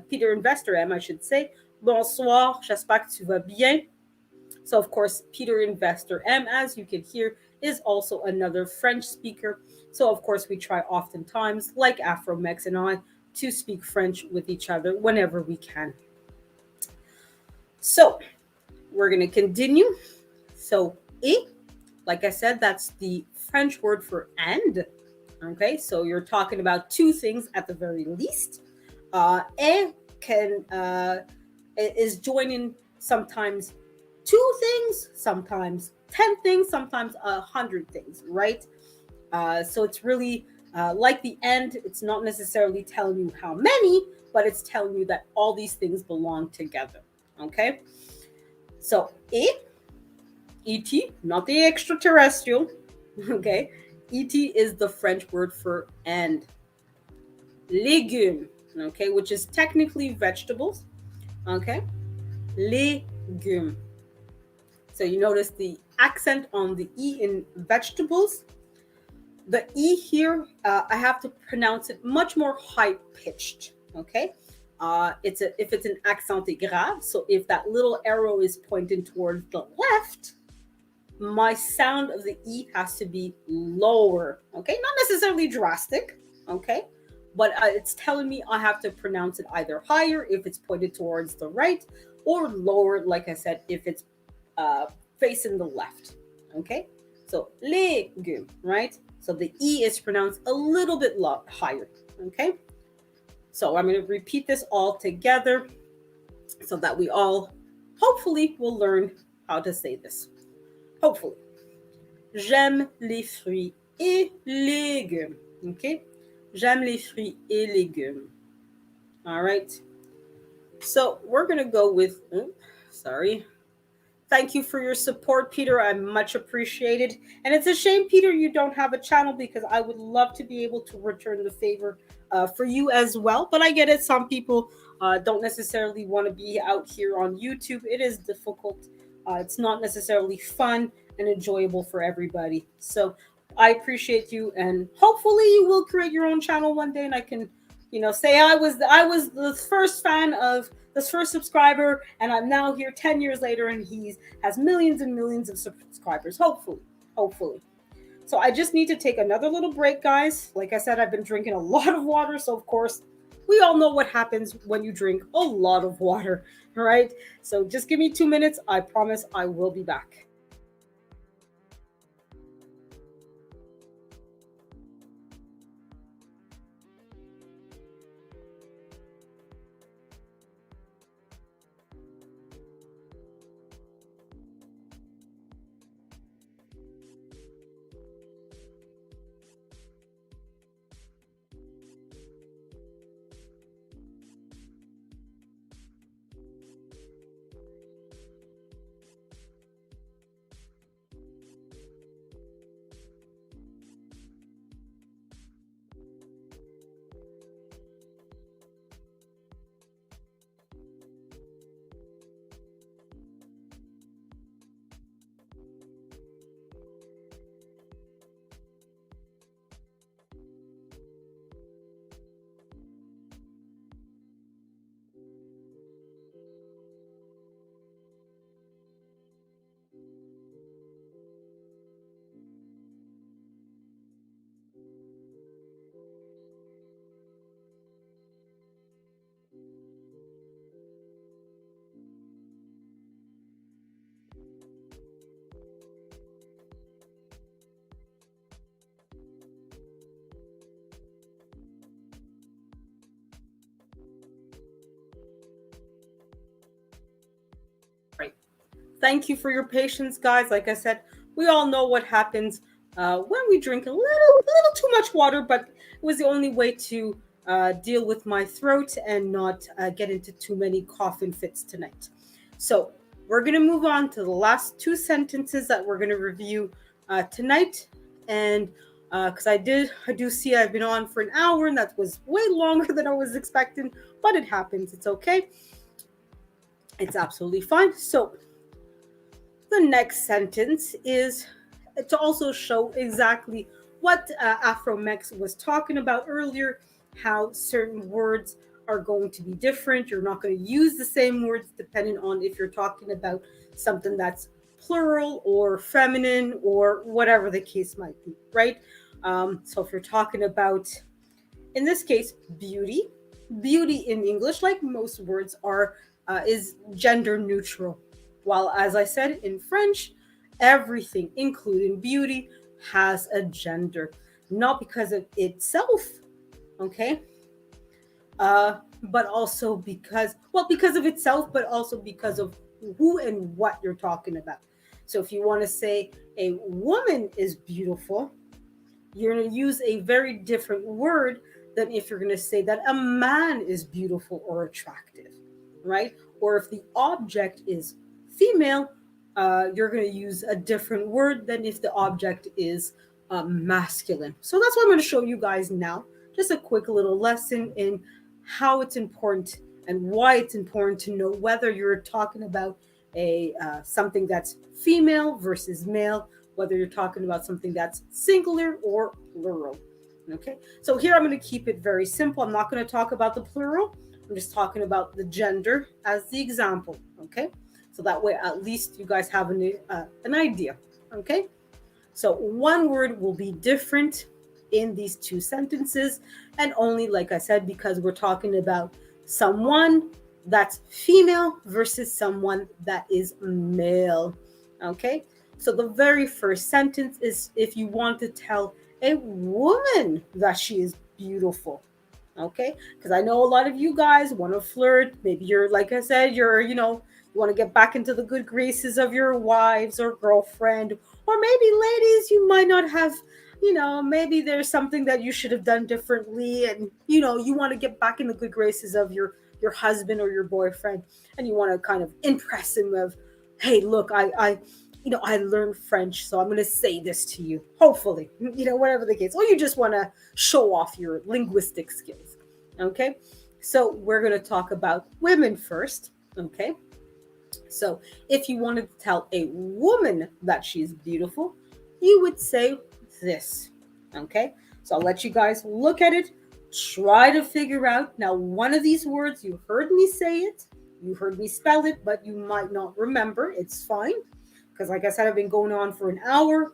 [SPEAKER 1] Peter Investor M, I should say. Bonsoir, j'espère que tu vas bien. So, of course, Peter Investor M, as you can hear, is also another French speaker. So, of course, we try oftentimes, like Afromex and I, to speak French with each other whenever we can. So, we're going to continue. So, et, like I said, that's the French word for and. Okay, so you're talking about two things at the very least. Et is joining sometimes two things, sometimes 10 things, sometimes 100 things, right? So it's really Like the end, it's not necessarily telling you how many, but it's telling you that all these things belong together. Okay? So, et, not the extraterrestrial. Okay? Et is the French word for and. Légumes, okay, which is technically vegetables. Okay? Légumes. So you notice the accent on the E in vegetables. The E here, I have to pronounce it much more high pitched. Okay, if it's an accent grave. So if that little arrow is pointing towards the left, my sound of the E has to be lower. Okay, not necessarily drastic. Okay, but it's telling me I have to pronounce it either higher if it's pointed towards the right, or lower, like I said, if it's uh, facing the left. Okay, so légumes, right? So the E is pronounced a little bit higher. Okay, so I'm going to repeat this all together so that we all hopefully will learn how to say this. Hopefully. J'aime les fruits et légumes. Okay, j'aime les fruits et légumes. All right. So we're going to go with, sorry. Thank you for your support, Peter. I'm much appreciated. And it's a shame, Peter, you don't have a channel because I would love to be able to return the favor for you as well. But I get it. Some people don't necessarily want to be out here on YouTube. It is difficult. It's not necessarily fun and enjoyable for everybody. So I appreciate you, and hopefully you will create your own channel one day, and I can, say I was the first fan of this first subscriber, and I'm now here 10 years later, and he has millions and millions of subscribers. Hopefully. So I just need to take another little break, guys. Like I said, I've been drinking a lot of water, so of course, we all know what happens when you drink a lot of water, right? So just give me 2 minutes. I promise I will be back. Right. Thank you for your patience, guys. Like I said, we all know what happens when we drink a little too much water, but it was the only way to deal with my throat and not get into too many coughing fits tonight. So we're going to move on to the last two sentences that we're going to review tonight. And because I do see I've been on for an hour, and that was way longer than I was expecting, but it happens. It's okay. It's absolutely fine. So the next sentence is to also show exactly what Afromex was talking about earlier, how certain words are going to be different. You're not going to use the same words depending on if you're talking about something that's plural or feminine or whatever the case might be, right? So if you're talking about, in this case, beauty in English, like most words are, is gender neutral. While, as I said, in French, everything, including beauty, has a gender, not because of itself, okay, but also because of itself, but also because of who and what you're talking about. So if you want to say a woman is beautiful, You're going to use a very different word than if you're going to say that a man is beautiful or attractive, right? Or if the object is female, you're going to use a different word than if the object is masculine. So that's what I'm going to show you guys now. Just a quick little lesson in how it's important and why it's important to know whether you're talking about a something that's female versus male, whether you're talking about something that's singular or plural. Okay, so here I'm going to keep it very simple. I'm not going to talk about the plural. I'm just talking about the gender as the example. Okay, so that way at least you guys have an idea. Okay, so one word will be different in these two sentences, and only, like I said, because we're talking about someone that's female versus someone that is male. Okay, so the very first sentence is if you want to tell a woman that she is beautiful. Okay, because I know a lot of you guys want to flirt. Maybe you're, like I said, you want to get back into the good graces of your wives or girlfriend, or maybe ladies, you might not have, maybe there's something that you should have done differently, and you want to get back in the good graces of your husband or your boyfriend, and you want to kind of impress him of, hey, look, I learned French, so I'm going to say this to you. Hopefully, whatever the case. Or you just want to show off your linguistic skills. Okay, so we're going to talk about women first. Okay, so if you wanted to tell a woman that she's beautiful, you would say this. Okay, so I'll let you guys look at it. Try to figure out. Now, one of these words, you heard me say it, you heard me spell it, but you might not remember. It's fine. Because like I said, I've been going on for an hour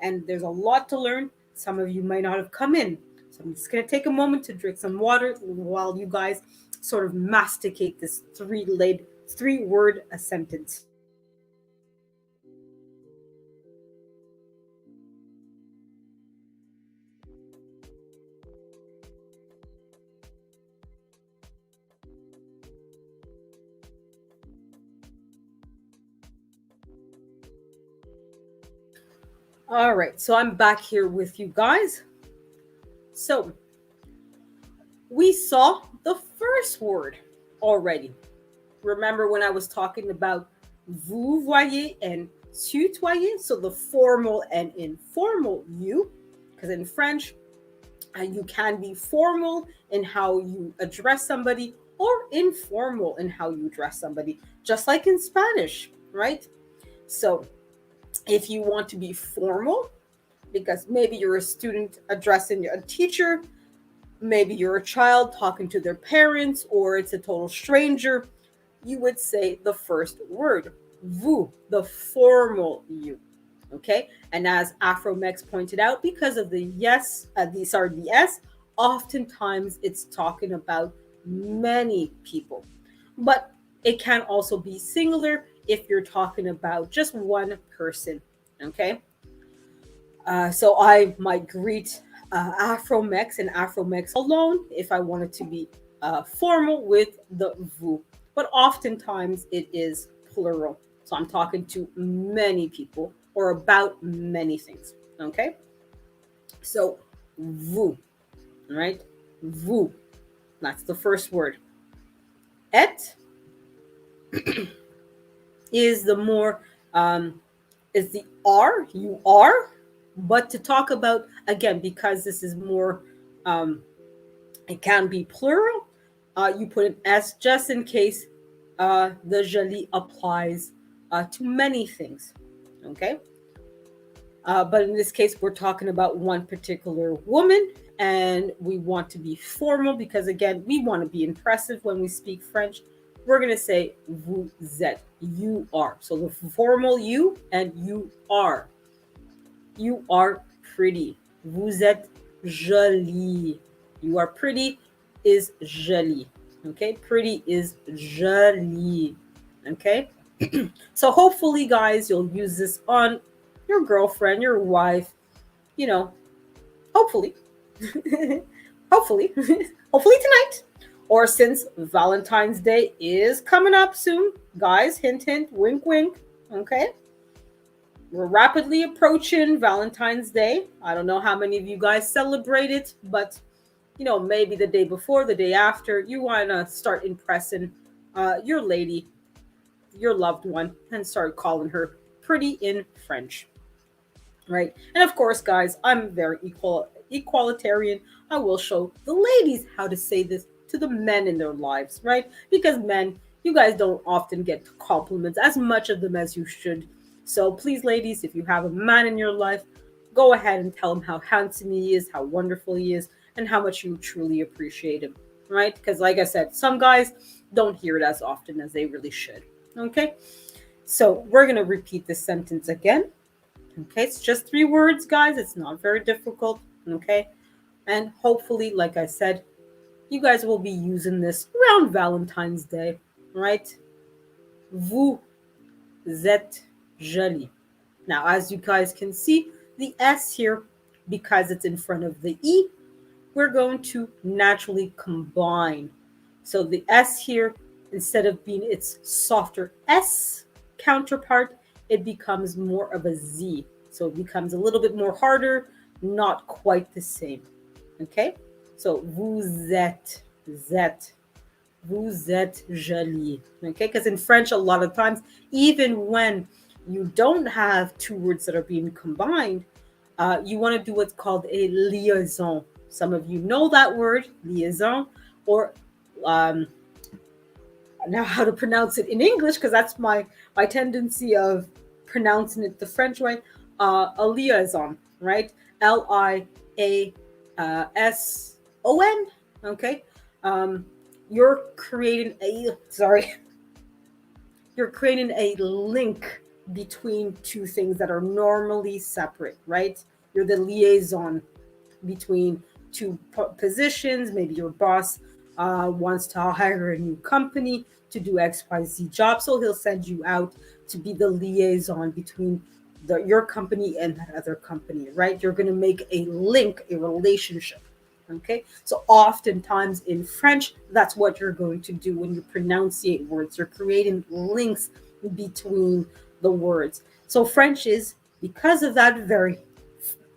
[SPEAKER 1] and there's a lot to learn. Some of you might not have come in. So I'm just going to take a moment to drink some water while you guys sort of masticate this three-word sentence. All right, so I'm back here with you guys. So we saw the first word already. Remember when I was talking about vous voyez and tutoyer? So the formal and informal you, because in French, you can be formal in how you address somebody or informal in how you address somebody, just like in Spanish, right? So if you want to be formal, because maybe you're a student addressing a teacher, maybe you're a child talking to their parents, or it's a total stranger, you would say the first word, vous, the formal you. Okay, and as Afromex pointed out, because of the the S, oftentimes it's talking about many people, but it can also be singular if you're talking about just one person. Okay, so I might greet Afromex and Afromex alone if I wanted to be formal with the vous, but oftentimes it is plural. So I'm talking to many people or about many things. Okay, so vous, right? Vous, that's the first word. Et is the more is the are, you are, but to talk about, again, because this is more it can be plural, you put an s just in case the joli applies to many things. Okay, but in this case we're talking about one particular woman, and we want to be formal because, again, we want to be impressive when we speak French. We're going to say vous êtes, you are. So the formal you and you are. You are pretty. Vous êtes jolie. You are pretty is jolie. Okay, pretty is jolie. Okay, so hopefully, guys, you'll use this on your girlfriend, your wife, hopefully. hopefully. Hopefully tonight. Or since Valentine's Day is coming up soon, guys, hint, hint, wink, wink. Okay. We're rapidly approaching Valentine's Day. I don't know how many of you guys celebrate it, but maybe the day before, the day after, you want to start impressing your lady, your loved one, and start calling her pretty in French, right? And of course, guys, I'm very equalitarian. I will show the ladies how to say this to the men in their lives, right? Because men, you guys don't often get compliments as much of them as you should. So please, ladies, if you have a man in your life, go ahead and tell him how handsome he is, how wonderful he is, and how much you truly appreciate him, right? Because, like I said, some guys don't hear it as often as they really should. Okay, so we're gonna repeat this sentence again. Okay, it's just 3 words, guys. It's not very difficult. Okay, and hopefully, like I said, you guys will be using this around Valentine's Day, right? Vous êtes jolie. Now, as you guys can see, the S here, because it's in front of the E, we're going to naturally combine. So the S here, instead of being its softer S counterpart, it becomes more of a Z. So it becomes a little bit more harder, not quite the same. Okay? So vous êtes jolie. Okay? Because in French, a lot of times, even when you don't have 2 words that are being combined, you want to do what's called a liaison. Some of you know that word, liaison, or now how to pronounce it in English, because that's my tendency of pronouncing it the French way. A liaison, right? Liason. Okay. You're creating a sorry. You're creating a link between two things that are normally separate, right? You're the liaison between two positions. Maybe your boss wants to hire a new company to do XYZ job, so he'll send you out to be the liaison between your company and that other company, right? You're going to make a link, a relationship. Okay, so oftentimes in French, that's what you're going to do when you pronunciate words. You're creating links between the words. So French is, because of that, very,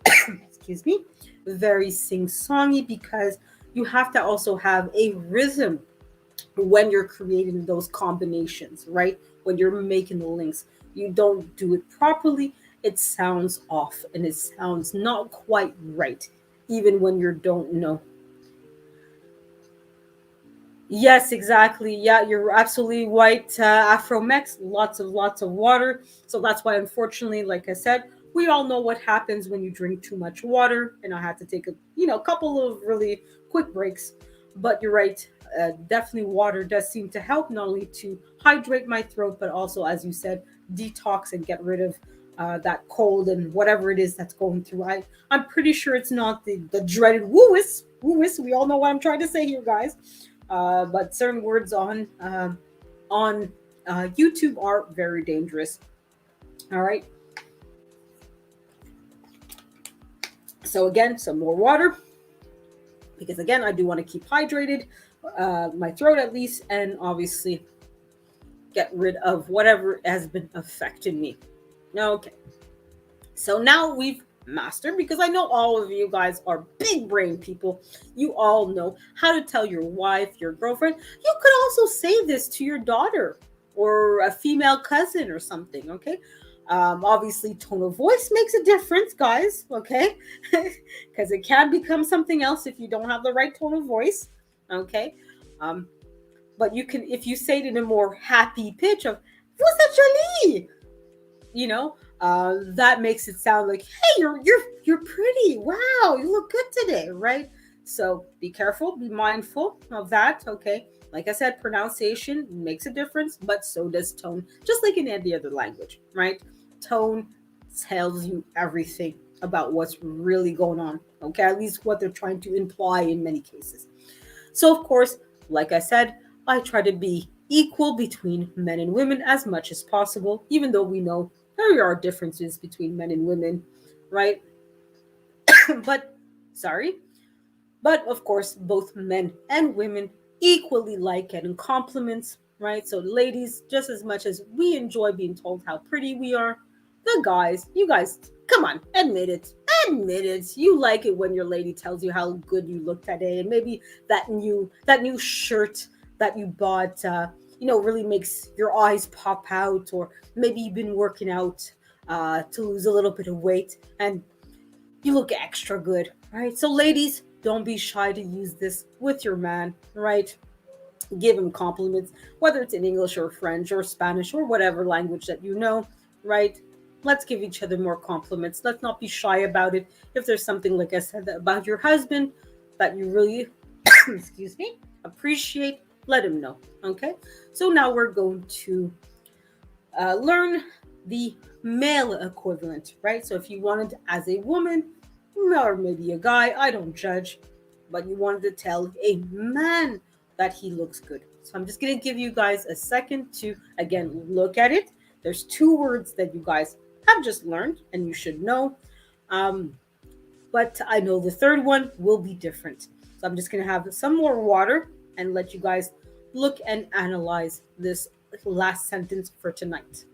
[SPEAKER 1] excuse me, very sing-songy, because you have to also have a rhythm when you're creating those combinations, right? When you're making the links, you don't do it properly, it sounds off and it sounds not quite right, even when you don't know. Yes, exactly. Yeah, you're absolutely right. Afromex, lots of water. So that's why, unfortunately, like I said, we all know what happens when you drink too much water. And I had to take a couple of really quick breaks. But you're right. Definitely, water does seem to help not only to hydrate my throat, but also, as you said, detox and get rid of that cold and whatever it is that's going through. I'm pretty sure it's not the dreaded woo-whis. Woo-whis. We all know what I'm trying to say here, guys. But certain words on YouTube are very dangerous. All right. So again, some more water, because again, I do want to keep hydrated, my throat at least, and obviously get rid of whatever has been affecting me. Okay. So now we've mastered, because I know all of you guys are big brain people. You all know how to tell your wife, your girlfriend. You could also say this to your daughter or a female cousin or something, okay? Obviously, tone of voice makes a difference, guys, okay? Because it can become something else if you don't have the right tone of voice, okay? But you can, if you say it in a more happy pitch of, "Vous êtes jolie," that makes it sound like, "Hey, you're pretty. Wow, you look good today," right? So be careful, be mindful of that. Okay, like I said, pronunciation makes a difference, but so does tone. Just like in any other language, right? Tone tells you everything about what's really going on. Okay, at least what they're trying to imply in many cases. So of course, like I said, I try to be equal between men and women as much as possible, even though we know there are differences between men and women, right? but sorry, but of course, both men and women equally like getting compliments, right? So ladies, just as much as we enjoy being told how pretty we are, The guys, you guys, come on, admit it. Admit it. You like it when your lady tells you how good you look today, and maybe that new shirt that you bought, really makes your eyes pop out, or maybe you've been working out to lose a little bit of weight, and you look extra good, right? So, ladies, don't be shy to use this with your man, right? Give him compliments, whether it's in English or French or Spanish or whatever language that you know, right? Let's give each other more compliments. Let's not be shy about it. If there's something, like I said, about your husband that you really, excuse me, appreciate, let him know. Okay. So now we're going to learn the male equivalent, right? So if you wanted, as a woman, or maybe a guy, I don't judge, but you wanted to tell a man that he looks good. So I'm just going to give you guys a second to, again, look at it. There's two words that you guys have just learned and you should know. Um, but I know the third one will be different. So I'm just going to have some more water and let you guys look and analyze this last sentence for tonight.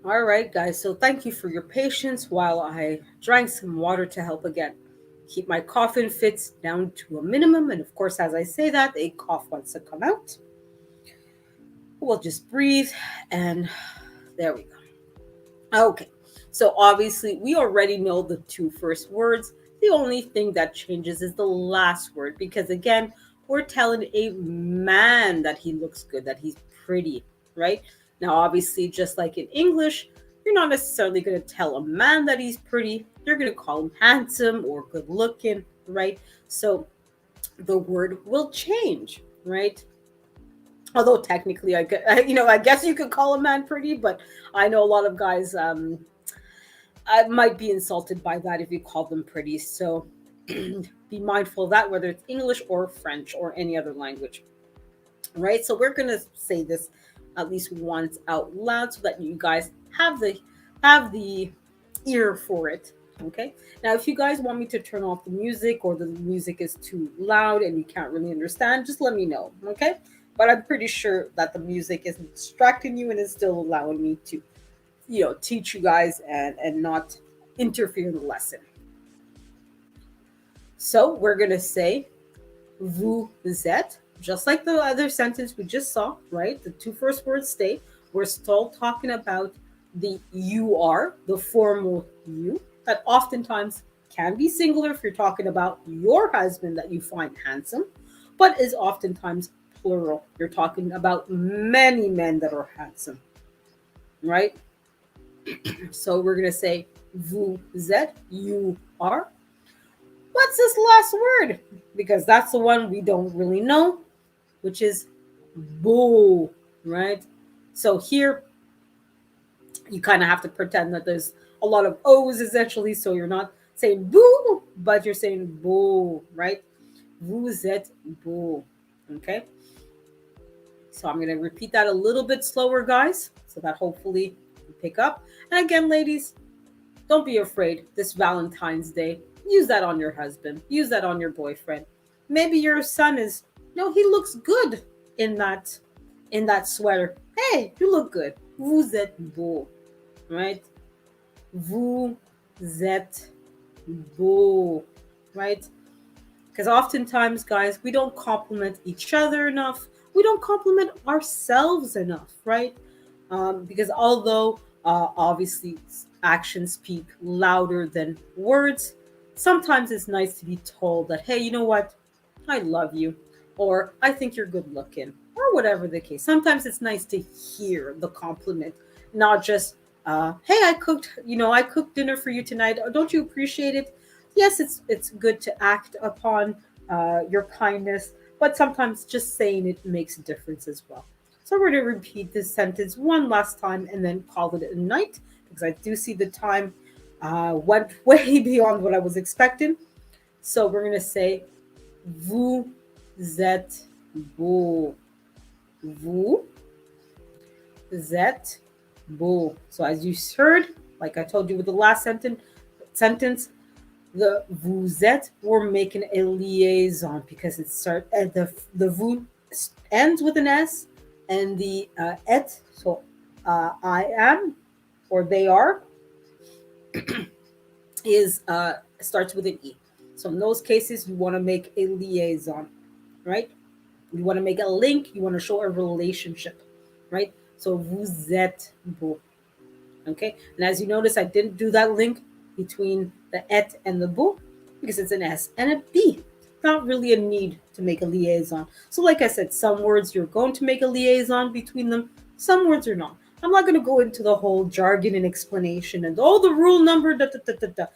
[SPEAKER 1] All right, guys. So thank you for your patience while I drank some water to help again keep my coughing fits down to a minimum. And of course, as I say that, a cough wants to come out. We'll just breathe, and there we go. Okay. So obviously, we already know the two first words. The only thing that changes is the last word because, again, we're telling a man that he looks good, that he's pretty, right? Now, obviously, just like in English, you're not necessarily going to tell a man that he's pretty. You're going to call him handsome or good looking, right? So the word will change, right? Although technically, I guess you could call a man pretty, but I know a lot of guys I might be insulted by that if you call them pretty. So be mindful of that, whether it's English or French or any other language, right? So we're gonna say this at least once out loud so that you guys have the ear for it. Okay. Now, if you guys want me to turn off the music or the music is too loud and you can't really understand, just let me know. Okay. But I'm pretty sure that the music isn't distracting you and is still allowing me to, teach you guys and not interfere in the lesson. So we're gonna say vous êtes, just like the other sentence we just saw, right? The two first words stay. We're still talking about the you are, the formal you, that oftentimes can be singular if you're talking about your husband that you find handsome, but is oftentimes plural. You're talking about many men that are handsome, right? So we're gonna say vous êtes, you are. What's this last word? Because that's the one we don't really know, which is boo, right? So here you kind of have to pretend that there's a lot of O's essentially, so you're not saying boo, but you're saying boo, right? Vous êtes beau. Okay. So I'm going to repeat that a little bit slower, guys, so that hopefully you pick up. And again, ladies, don't be afraid this Valentine's Day. Use that on your husband. Use that on your boyfriend. Maybe your son is, he looks good in that sweater. Hey, you look good. Vous êtes beau, right? Vous êtes beau, right? Because oftentimes, guys, we don't compliment each other enough. We don't compliment ourselves enough, right? Because although obviously actions speak louder than words, sometimes it's nice to be told that, hey, you know what? I love you, or I think you're good looking, or whatever the case. Sometimes it's nice to hear the compliment, not just, hey, I cooked dinner for you tonight. Don't you appreciate it? Yes, it's good to act upon your kindness, but sometimes just saying it makes a difference as well. So we're going to repeat this sentence one last time and then call it a night because I do see the time went way beyond what I was expecting. So we're gonna say vous êtes beau. Vous êtes beau. So as you heard, like I told you with the last sentence, the vous êtes, we're making a liaison because it starts at the vous ends with an s, and the et, so I am or they are, is starts with an e. So in those cases, you want to make a liaison, right? You want to make a link. You want to show a relationship, right? So vous êtes beau. Okay, and as you notice, I didn't do that link between the et and the beau because it's an s and a b. Not really a need to make a liaison. So, like I said, some words you're going to make a liaison between them, some words are not. I'm not going to go into the whole jargon and explanation and the rule number, da, da, da, da, da.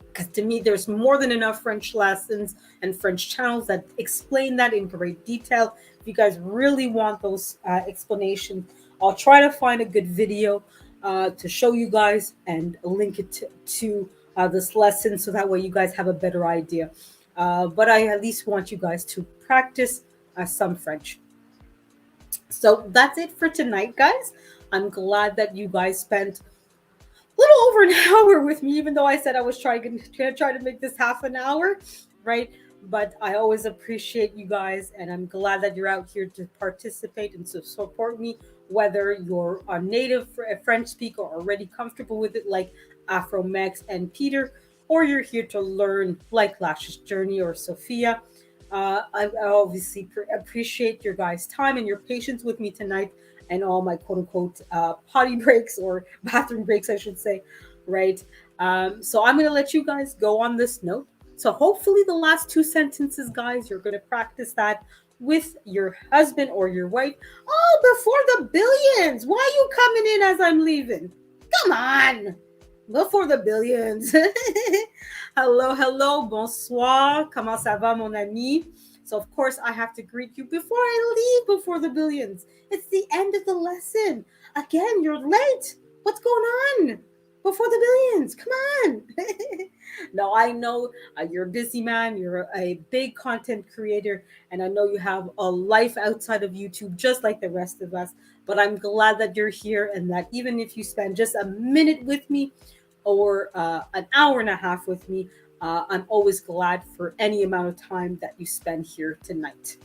[SPEAKER 1] Because to me, there's more than enough French lessons and French channels that explain that in great detail. If you guys really want those explanations, I'll try to find a good video to show you guys and link it to this lesson so that way you guys have a better idea. But I at least want you guys to practice some French. So that's it for tonight, guys. I'm glad that you guys spent little over an hour with me, even though I said I was trying to make this half an hour, right? But I always appreciate you guys, and I'm glad that you're out here to participate and to support me, whether you're a native French speaker or already comfortable with it, like Afro Max and Peter, or you're here to learn, like Lash's Journey or Sophia. I obviously appreciate your guys' time and your patience with me tonight, and all my quote unquote potty breaks or bathroom breaks, I should say, right? So I'm going to let you guys go on this note. So hopefully, the last two sentences, guys, you're going to practice that with your husband or your wife. Oh, before the billions. Why are you coming in as I'm leaving? Come on. Before the billions. Hello, bonsoir. Comment ça va, mon ami? So, of course, I have to greet you before I leave before the billions. It's the end of the lesson. Again, you're late. What's going on? Before the billions. Come on. No, I know you're a busy man. You're a big content creator. And I know you have a life outside of YouTube, just like the rest of us. But I'm glad that you're here and that even if you spend just a minute with me or an hour and a half with me, I'm always glad for any amount of time that you spend here tonight.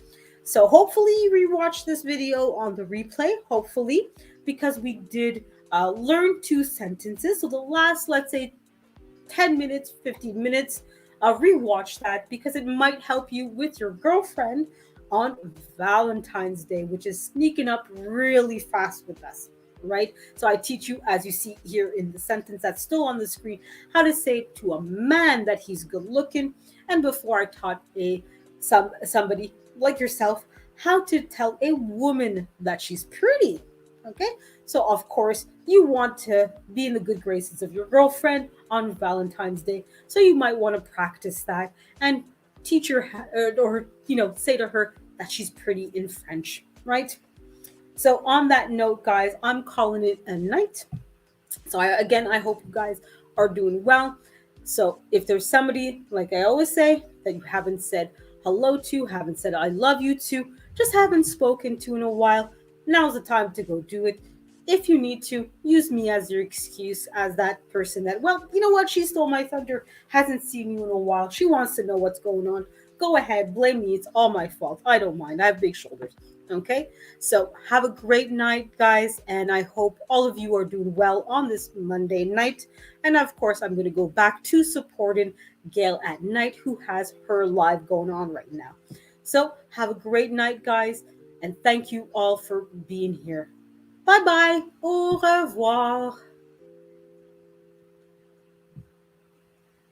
[SPEAKER 1] So hopefully you rewatch this video on the replay, hopefully, because we did learn two sentences. So the last, let's say, 10 minutes, 15 minutes, rewatch that because it might help you with your girlfriend on Valentine's Day, which is sneaking up really fast with us. Right? So I teach you, as you see here in the sentence that's still on the screen, how to say to a man that he's good looking. And before I taught somebody like yourself how to tell a woman that she's pretty. Okay? So of course you want to be in the good graces of your girlfriend on Valentine's Day. So you might want to practice that and teach her or say to her that she's pretty in French, right? So on that note, guys, I'm calling it a night. So I hope you guys are doing well. So if there's somebody, like I always say, that you haven't said hello to, haven't said I love you to, just haven't spoken to in a while, now's the time to go do it. If you need to, use me as your excuse as that person that, well, you know what, she stole my thunder, hasn't seen you in a while, she wants to know what's going on. Go ahead, blame me, it's all my fault. I don't mind, I have big shoulders. Okay, so have a great night, guys, and I hope all of you are doing well on this Monday night. And of course, I'm going to go back to supporting Gail at night, who has her live going on right now. So have a great night, guys, and thank you all for being here. Bye bye. Au revoir.